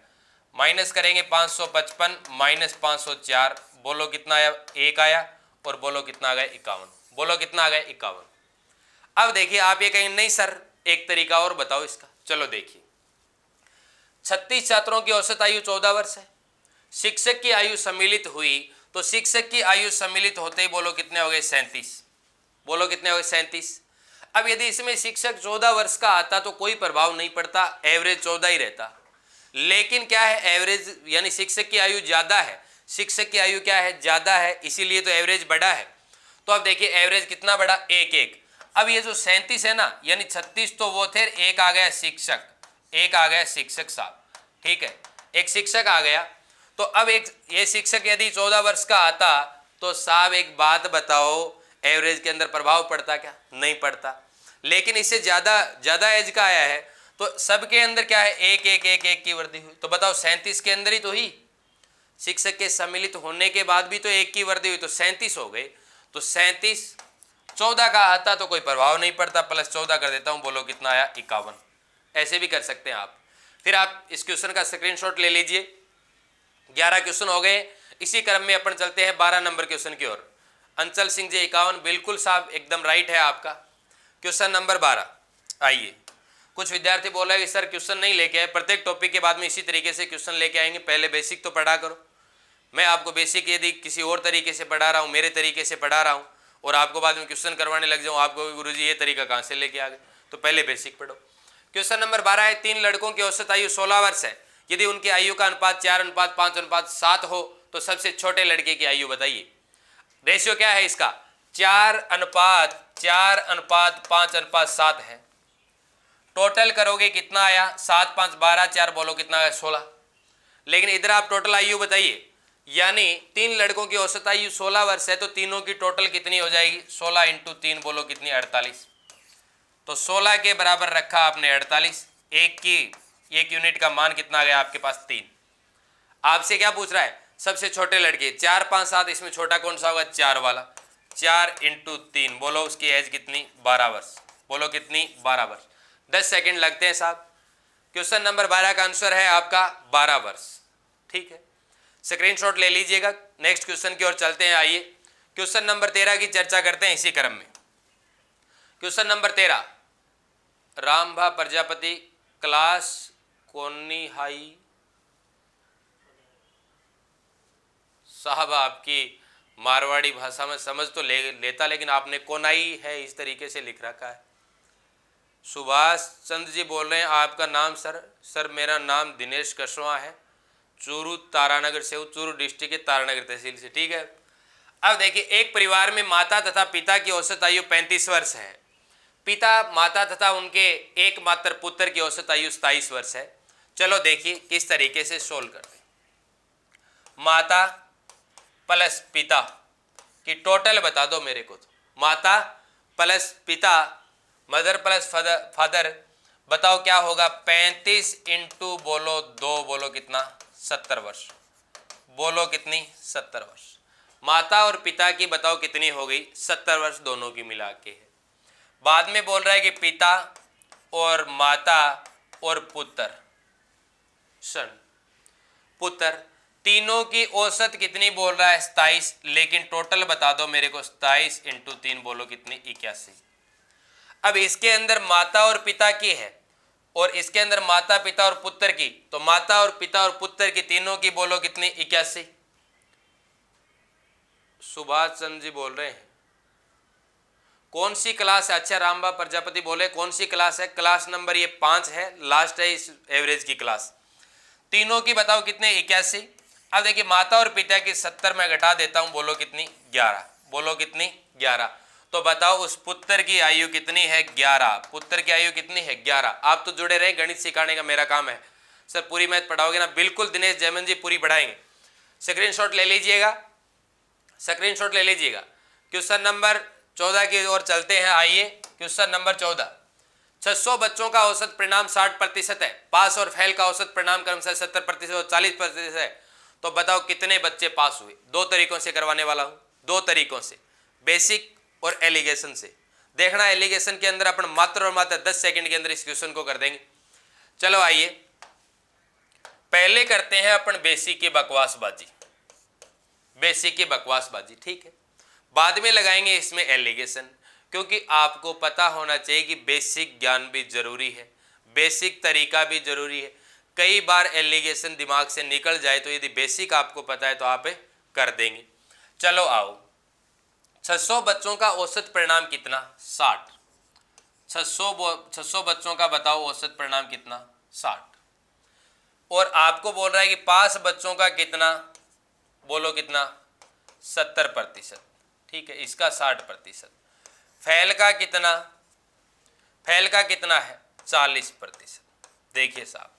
माइनस करेंगे 555 माइनस 504, बोलो कितना आया 1 आया, और बोलो कितना आ गया 51, बोलो कितना आ गया 51। अब देखिए आप ये कहेंगे नहीं सर एक तरीका और बताओ इसका। चलो देखिए, 36 छात्रों की औसत आयु 14 वर्ष है, शिक्षक की आयु सम्मिलित हुई, तो शिक्षक की आयु सम्मिलित होते ही बोलो कितने हो गए 37, बोलो कितने हो गए 37। अब यदि इसमें शिक्षक 14 वर्ष का आता तो कोई प्रभाव नहीं पड़ता, एवरेज 14 ही रहता। लेकिन क्या है, एवरेज यानी शिक्षक की आयु ज्यादा है, शिक्षक की आयु क्या है ज्यादा है, इसीलिए तो एवरेज बढ़ा है। तो अब देखिए एवरेज कितना बढ़ा 1 1। अब ये जो 37 है ना, यानी 36 तो वो थे, एक आ गया शिक्षक, एक आ गया शिक्षक साहब, ठीक है, एक शिक्षक आ गया। तो अब एक ये शिक्षक यदि 14 वर्ष का आता तो साहब एक बात बताओ, एवरेज के अंदर प्रभाव पड़ता क्या, नहीं पड़ता। लेकिन इससे ज्यादा एज का आया है, तो सबके अंदर क्या है 1 1 1 1 की वृद्धि हुई। तो बताओ 37 के अंदर ही तो ही, शिक्षक के सम्मिलित होने के बाद भी तो 1 की वृद्धि हुई, तो 37 हो गए। तो 37 14 का आता तो कोई प्रभाव नहीं पड़ता, प्लस 14 कर देता हूं, बोलो कितना आया 51। ऐसे भी कर सकते हैं आप। फिर आप इस क्वेश्चन का स्क्रीनशॉट ले लीजिए। 11 क्वेश्चन हो गए, इसी क्रम में अपन चलते हैं 12 नंबर क्वेश्चन की ओर। अंचल सिंह जी 51, बिल्कुल साहब एकदम राइट है आपका। क्वेश्चन नंबर 12, आइए। कुछ विद्यार्थी बोल रहे हैं कि सर क्वेश्चन नहीं लेके आए, प्रत्येक टॉपिक के बाद में इसी तरीके से क्वेश्चन लेके आएंगे, पहले बेसिक तो पढ़ा करो। मैं आपको बेसिक यदि किसी और तरीके से पढ़ा रहा हूँ, मेरे तरीके से पढ़ा रहा हूँ, और आपको बाद में क्वेश्चन करवाने लग जाऊँ, आपको गुरुजी ये तरीका कहाँ से लेके आ गए, तो पहले बेसिक पढ़ो। क्वेश्चन नंबर 12 है, 3 लड़कों की औसत आयु 16 वर्ष है, यदि उनकी आयु का अनुपात 4:5:7 हो तो सबसे छोटे लड़के की आयु बताइए। रेशियो क्या है इसका 4:4:5:7 है। टोटल करोगे कितना आया 7 5 12, 4 बोलो कितना आया 16। लेकिन इधर आप टोटल आयु बताइए, यानी 3 लड़कों की औसत आयु 16 वर्ष है, तो तीनों की टोटल कितनी हो जाएगी 16 × 3 बोलो कितनी 48। तो 16 के बराबर रखा आपने 48, एक यूनिट का मान कितना आ गया आपके पास 3। आपसे क्या पूछ रहा है सबसे छोटे लड़के 4 5 7, इसमें छोटा कौन सा होगा 4 वाला, 4 × 3 बोलो उसकी एज कितनी 12 वर्ष, बोलो कितनी 12 वर्ष। 10 सेकंड लगते हैं साहब। क्वेश्चन नंबर 12 का आंसर है आपका 12 वर्ष, ठीक है, स्क्रीनशॉट ले लीजिएगा। नेक्स्ट क्वेश्चन की ओर चलते हैं, आइए क्वेश्चन नंबर 13 की चर्चा करते हैं इसी क्रम में। Question number 13, Rambha Prajapati, class कोनी हाई। साहब आपकी मारवाड़ी भाषा में समझ तो लेता, लेकिन आपने कोनाई है इस तरीके से लिख रखा है। सुभाष चंद्र जी बोल रहे हैं, आपका नाम सर? सर मेरा नाम दिनेश कशवा है, चूरू तारानगर से, चूरू डिस्ट्रिक्ट के तारानगर तहसील से, ठीक है। अब देखिए एक परिवार में माता तथा पिता की औसत आयु 35 वर्ष है, पिता माता तथा उनके एकमात्र पुत्र की औसत आयु 27 वर्ष है। चलो देखिए किस तरीके से सोल्व करते हैं। माता प्लस पिता की टोटल बता दो मेरे को, तो माता प्लस पिता, मदर प्लस फादर, बताओ क्या होगा 35 × बोलो 2 बोलो कितना 70 वर्ष, बोलो कितनी 70 वर्ष। माता और पिता की बताओ कितनी हो गई 70 वर्ष, दोनों की मिला के है। बाद में बोल रहा है कि पिता और माता और पुत्र पुत्र तीनों की औसत कितनी बोल रहा है 27, लेकिन टोटल बता दो मेरे को 27 × 3 बोलो कितनी 81। अब इसके अंदर माता और पिता की है और इसके अंदर माता पिता और पुत्र की, तो माता और पिता और पुत्र की तीनों की बोलो कितनी? 81। सुभाष चंद्र जी बोल रहे हैं कौन सी क्लास है? अच्छा रामबा प्रजापति बोले कौन सी क्लास है? क्लास नंबर ये 5 है, लास्ट है इस एवरेज की क्लास। तीनों की बताओ कितने? 81। अब देखिए माता और पिता की 70 में घटा देता हूं, बोलो कितनी? 11। बोलो कितनी? 11। तो बताओ उस पुत्र की आयु कितनी है? 11। पुत्र की आयु कितनी है? 11। आप तो जुड़े रहे, गणित सिखाने का मेरा काम है। सर पूरी मैथ पढ़ाओगे ना? बिल्कुल दिनेश जयमन जी पूरी पढ़ाएंगे। स्क्रीनशॉट ले लीजिएगा, स्क्रीनशॉट ले लीजिएगा। क्वेश्चन नंबर 14 की ओर चलते हैं। आइए क्वेश्चन नंबर 14। 600 बच्चों का औसत परिणाम 60% है। पास और फेल का औसत परिणाम क्रमशः 70% और 40% है। तो बताओ कितने बच्चे पास हुए? दो तरीकों से करवाने वाला हूं, दो तरीकों से, बेसिक और एलिगेशन से। देखना एलिगेशन के अंदर अपन मात्र और मात्र 10 सेकंड के अंदर इस क्वेश्चन को कर देंगे। चलो आइए पहले करते हैं अपन बेसिक की बकवासबाजी, बेसिक की बकवासबाजी, ठीक है। बाद में लगाएंगे इसमें एलिगेशन, क्योंकि आपको पता होना चाहिए कि बेसिक ज्ञान भी जरूरी है, बेसिक तरीका भी जरूरी है। कई बार एलिगेशन दिमाग से निकल जाए तो यदि बेसिक आपको पता है तो आप कर देंगे। चलो आओ, 600 बच्चों का औसत परिणाम कितना? 60। 600 बच्चों का बताओ औसत परिणाम कितना? 60। और आपको बोल रहा है कि पास बच्चों का कितना? बोलो कितना? 70%, ठीक है। इसका 60%। फेल का कितना? फेल का कितना है? 40%। देखिए साहब,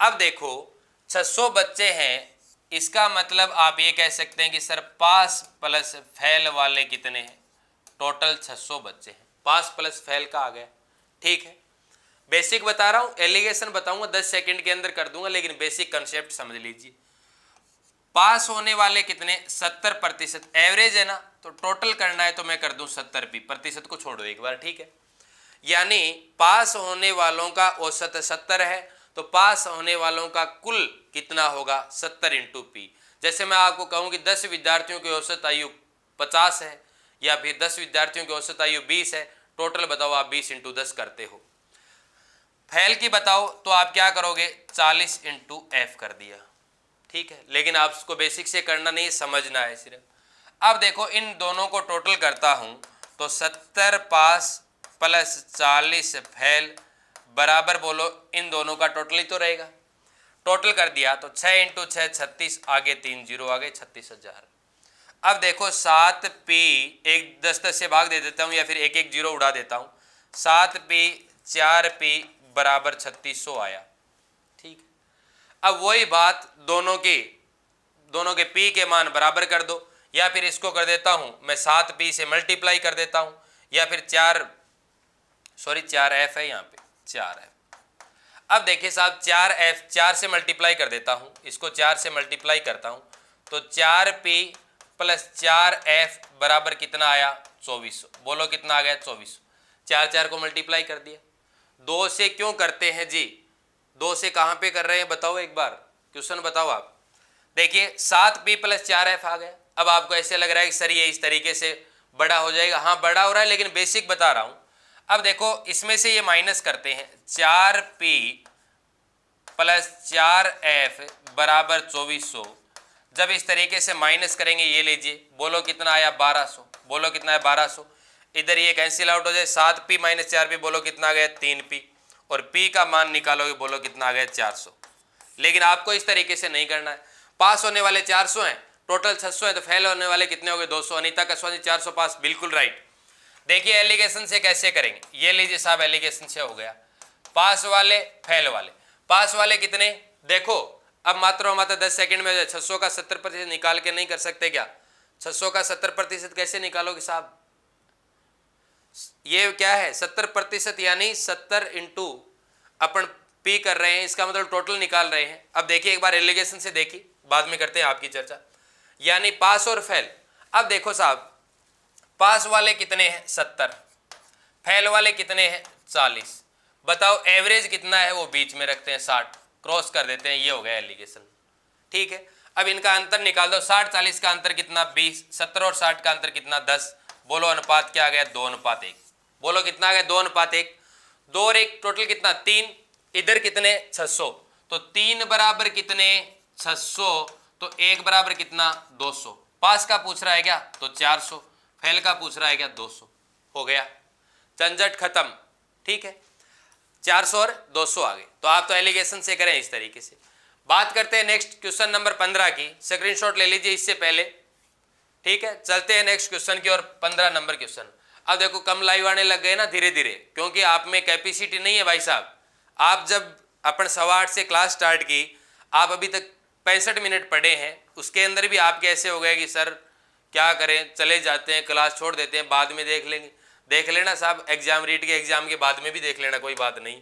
अब देखो 600 बच्चे हैं, इसका मतलब आप ये कह सकते हैं कि सर पास प्लस फेल वाले कितने हैं? टोटल 600 बच्चे हैं, पास प्लस फेल का आ गया, ठीक है। बेसिक बता रहा हूं, एलिगेशन बताऊंगा 10 सेकंड के अंदर कर दूंगा, लेकिन बेसिक कंसेप्ट समझ लीजिए। पास होने वाले कितने? 70%। एवरेज है ना, तो टोटल करना है तो मैं कर दूं 70 प्रतिशत को छोड़ो एक बार, ठीक है। यानी पास होने वालों का औसत 70 है, तो पास होने वालों का कुल कितना होगा? 70 इंटू पी। जैसे मैं आपको कहूं कि 10 विद्यार्थियों की औसत आयु 50 है, या फिर 10 विद्यार्थियों की औसत आयु 20 है, टोटल बताओ आप 20 इंटू 10 करते हो। फेल की बताओ तो आप क्या करोगे? 40 इंटू एफ कर दिया, ठीक है। लेकिन आप उसको बेसिक से करना नहीं, समझना है सिर्फ। अब देखो इन दोनों को टोटल करता हूं तो 70 पास प्लस 40 फेल बराबर, बोलो इन दोनों का टोटल ही तो रहेगा। टोटल कर दिया तो 6 इंटू 6 36, आगे 3 जीरो आ गए, 36,000। अब देखो 7 पी, एक 10 से भाग दे देता हूं या फिर एक एक जीरो उड़ा देता हूं। 7 पी 4 पी बराबर 3600 आया, ठीक। अब वही बात दोनों के पी के मान बराबर कर दो, या फिर इसको कर देता हूं मैं 7 पी से मल्टीप्लाई कर देता हूं, या फिर 4 एफ है यहाँ पे, 4 एफ। अब देखिए साहब 4 एफ 4 से मल्टीप्लाई कर देता हूं, इसको 4 से मल्टीप्लाई करता हूं तो 4 पी प्लस 4 एफ बराबर कितना आया? 2400। बोलो कितना आ गया? 2400। 4 को मल्टीप्लाई कर दिया। 2 से क्यों करते हैं जी? 2 से कहां पे कर रहे हैं बताओ एक बार, क्वेश्चन बताओ आप। देखिए 7 पी प्लस 4 एफ आ गया। अब आपको ऐसे लग रहा है कि सर ये इस तरीके से बड़ा हो जाएगा, हाँ बड़ा हो रहा है, लेकिन बेसिक बता रहा हूं। अब देखो इसमें से ये माइनस करते हैं, 4 पी प्लस 4 एफ बराबर 2400। जब इस तरीके से माइनस करेंगे, ये लीजिए, बोलो कितना आया? 1200। बोलो कितना है? 1200। इधर ये कैंसिल आउट हो जाए, 7 पी माइनस 4 पी, बोलो कितना आ गया? 3 पी। और पी का मान निकालोगे, बोलो कितना आ गया? 400। लेकिन आपको इस तरीके से नहीं करना है। पास होने वाले 400 हैं, टोटल 600 है, तो फेल होने वाले कितने हो गए? 200। अनीता कसवानी 400 पास, बिल्कुल राइट। देखिए एलिगेशन से कैसे करेंगे, ये लीजिए साहब, एलिगेशन से हो गया। पास वाले फेल वाले, पास वाले कितने? देखो अब मात्र 10 सेकंड में 600 का 70% निकाल के नहीं कर सकते क्या? 600 का 70% कैसे निकालोगे साहब? ये क्या है? 70%, यानी 70 इंटू अपन पी कर रहे हैं, इसका मतलब टोटल निकाल रहे हैं। अब देखिए एक बार एलिगेशन से देखिए, बाद में करते हैं आपकी चर्चा। यानी पास और फेल। अब देखो साहब पास वाले कितने हैं? 70। फेल वाले कितने हैं? 40। बताओ एवरेज कितना है? वो बीच में रखते हैं 60, क्रॉस कर देते हैं, ये हो गया एलिगेशन, ठीक है। अब इनका अंतर निकाल दो, 60-40 का अंतर कितना? 20। 70 और 60 का अंतर कितना? 10। बोलो अनुपात क्या आ गया? 2:1। बोलो कितना आ गया? 2:1। 2 और 1 टोटल कितना 3, इधर कितने 600, तो 3 बराबर कितने 600, तो 1 बराबर कितना 200। पास का पूछ रहा है क्या, तो 400, फेल का पूछ रहा है क्या 200। हो गया, झंझट खत्म। ठीक है, 400 और 200 आ गए। तो आप तो एलिगेशन से करें इस तरीके से। बात करते हैं नेक्स्ट क्वेश्चन नंबर 15 की, स्क्रीनशॉट ले लीजिए इससे पहले। ठीक है, चलते हैं नेक्स्ट क्वेश्चन की और 15 नंबर क्वेश्चन। अब देखो कम लाइव आने लग गए ना धीरे धीरे, क्योंकि आप में कैपेसिटी नहीं है भाई साहब। आप जब अपन 8:15 से क्लास स्टार्ट की, आप अभी तक 65 मिनट पढ़े हैं, उसके अंदर भी आप कैसे हो गए कि सर क्या करें, चले जाते हैं, क्लास छोड़ देते हैं, बाद में देख लेंगे। देख लेना साहब, एग्जाम रीट के एग्जाम के बाद में भी देख लेना, कोई बात नहीं।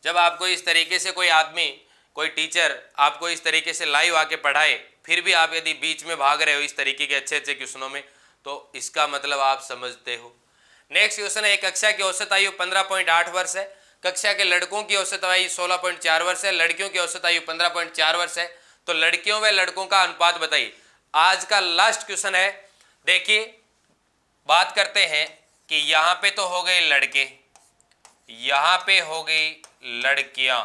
जब आपको इस तरीके से कोई आदमी, कोई टीचर आपको इस तरीके से लाइव आके पढ़ाए, फिर भी आप यदि बीच में भाग रहे हो इस तरीके के अच्छे अच्छे क्वेश्चनों में, तो इसका मतलब आप समझते हो। नेक्स्ट क्वेश्चन है, एक कक्षा की औसत आयु 15.8 वर्ष है, कक्षा के लड़कों की औसत आयु 16.4 वर्ष है, लड़कियों की औसत आयु 15.4 वर्ष है, तो लड़कियों व लड़कों का अनुपात बताइए। आज का लास्ट क्वेश्चन है। देखिए बात करते हैं कि यहाँ पे तो हो गए लड़के, यहाँ पे हो गई लड़कियां।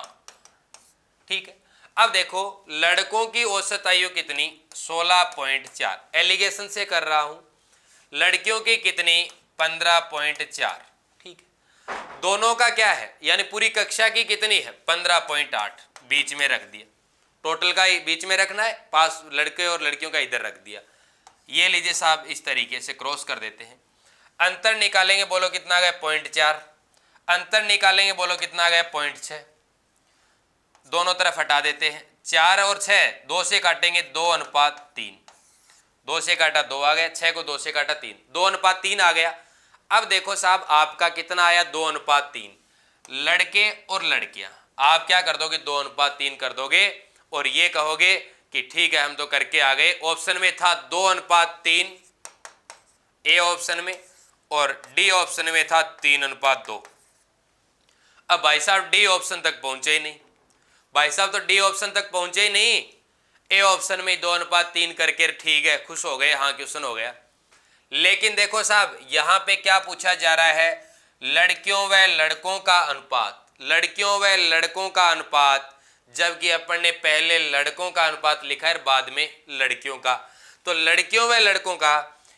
ठीक है, अब देखो लड़कों की औसत आयु कितनी 16.4, एलिगेशन से कर रहा हूं। लड़कियों की कितनी 15.4। ठीक है, दोनों का क्या है, यानी पूरी कक्षा की कितनी है 15.8, बीच में रख दिया। टोटल का ही बीच में रखना है, पास लड़के और लड़कियों का इधर रख दिया। ये लीजिए साहब, इस तरीके से क्रॉस कर देते हैं। अंतर निकालेंगे, बोलो कितना आ गया 0.4। अंतर निकालेंगे, बोलो कितना आ गया 0.6। दोनों तरफ हटा देते हैं, 4 और 6 2 से काटेंगे 2:3। 2 से काटा 2 आ गया, 6 को 2 से काटा 3, 2:3 आ गया। अब देखो साहब आपका कितना आया 2:3। लड़के और लड़कियां, आप क्या कर दोगे 2:3 कर दोगे और ये कहोगे कि ठीक है हम तो करके आ गए। ऑप्शन में था 2:3 ए ऑप्शन में, और डी ऑप्शन में था 3:2। अब भाई साहब डी ऑप्शन तक पहुंचे ही नहीं, भाई साहब तो डी ऑप्शन तक पहुंचे ही नहीं, ए ऑप्शन में 2:3 करके ठीक है, खुश हो गए, हाँ क्वेश्चन हो गया। लेकिन देखो साहब यहां पे क्या पूछा जा रहा है, लड़कियों व लड़कों का अनुपात, लड़कियों व लड़कों का अनुपात, जबकि अपन ने पहले लड़कों का अनुपात लिखा है बाद में लड़कियों का। तो लड़कियों व लड़कों का,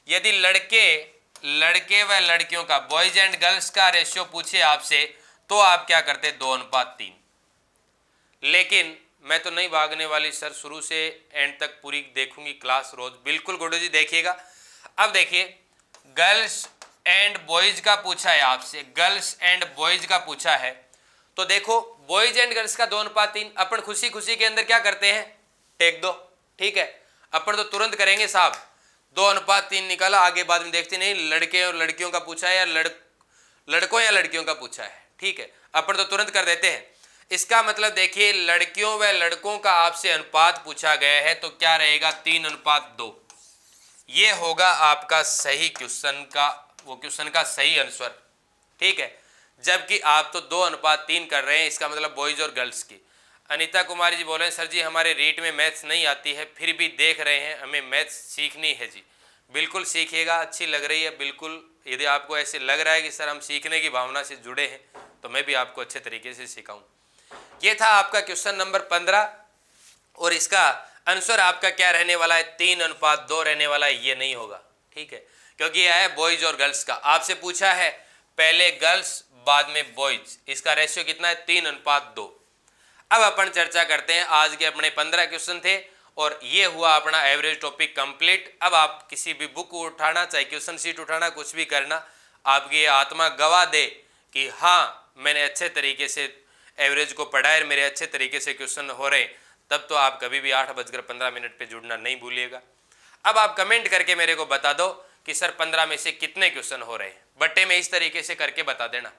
यदि लड़के व लड़कियों का, बॉयज एंड गर्ल्स का रेशियो पूछे आपसे, तो आप क्या करते 2:3। लेकिन मैं तो नहीं भागने वाली सर, शुरू से एंड तक पूरी देखूंगी क्लास रोज। बिल्कुल गुड्डू जी देखिएगा। अब देखिए गर्ल्स एंड बॉयज का पूछा है आपसे, गर्ल्स एंड बॉयज का पूछा है, तो देखो बॉयज एंड गर्ल्स का 2:3 अपन खुशी खुशी के अंदर क्या करते हैं, टेक दो। ठीक है, अपन तो तुरंत करेंगे साहब, 2:3 निकाला, आगे बाद में देखते नहीं लड़के और लड़कियों का पूछा है या लड़कों या लड़कियों का पूछा है। ठीक है, अपन तो तुरंत कर देते हैं। इसका मतलब देखिए लड़कियों व लड़कों का आपसे अनुपात पूछा गया है, तो क्या रहेगा 3:2। ये होगा आपका सही क्वेश्चन का, वो क्वेश्चन का सही आंसर। ठीक है, जबकि आप तो 2:3 कर रहे हैं, इसका मतलब बॉयज और गर्ल्स की। अनीता कुमारी जी बोल रहे हैं सर जी हमारे रीट में मैथ्स नहीं आती है, फिर भी देख रहे हैं, हमें मैथ्स सीखनी है जी। बिल्कुल सीखिएगा, अच्छी लग रही है बिल्कुल। यदि आपको ऐसे लग रहा है कि सर हम सीखने की भावना से जुड़े हैं, तो मैं भी आपको अच्छे तरीके से सिखाऊं। ये था आपका क्वेश्चन नंबर 15, और इसका आंसर आपका क्या रहने वाला है 3:2 रहने वाला है, ये नहीं होगा। ठीक है, क्योंकि यह है बॉयज और गर्ल्स का। आपसे पूछा है पहले गर्ल्स बाद में बॉयज, इसका रेशियो कितना है 3:2। अब अपन चर्चा करते हैं, आज के अपने 15 क्वेश्चन थे और ये हुआ अपना एवरेज टॉपिक कंप्लीट। अब आप किसी भी बुक उठाना, चाहे क्वेश्चन शीट उठाना, कुछ भी करना, आपकी आत्मा गवाह दे कि हाँ मैंने अच्छे तरीके से एवरेज को पढ़ा है, मेरे अच्छे तरीके से क्वेश्चन हो रहे, तब तो आप कभी भी 8:15 पे जुड़ना नहीं भूलिएगा। अब आप कमेंट करके मेरे को बता दो कि सर 15 में से कितने क्वेश्चन हो रहे हैं, बट्टे में इस तरीके से करके बता देना।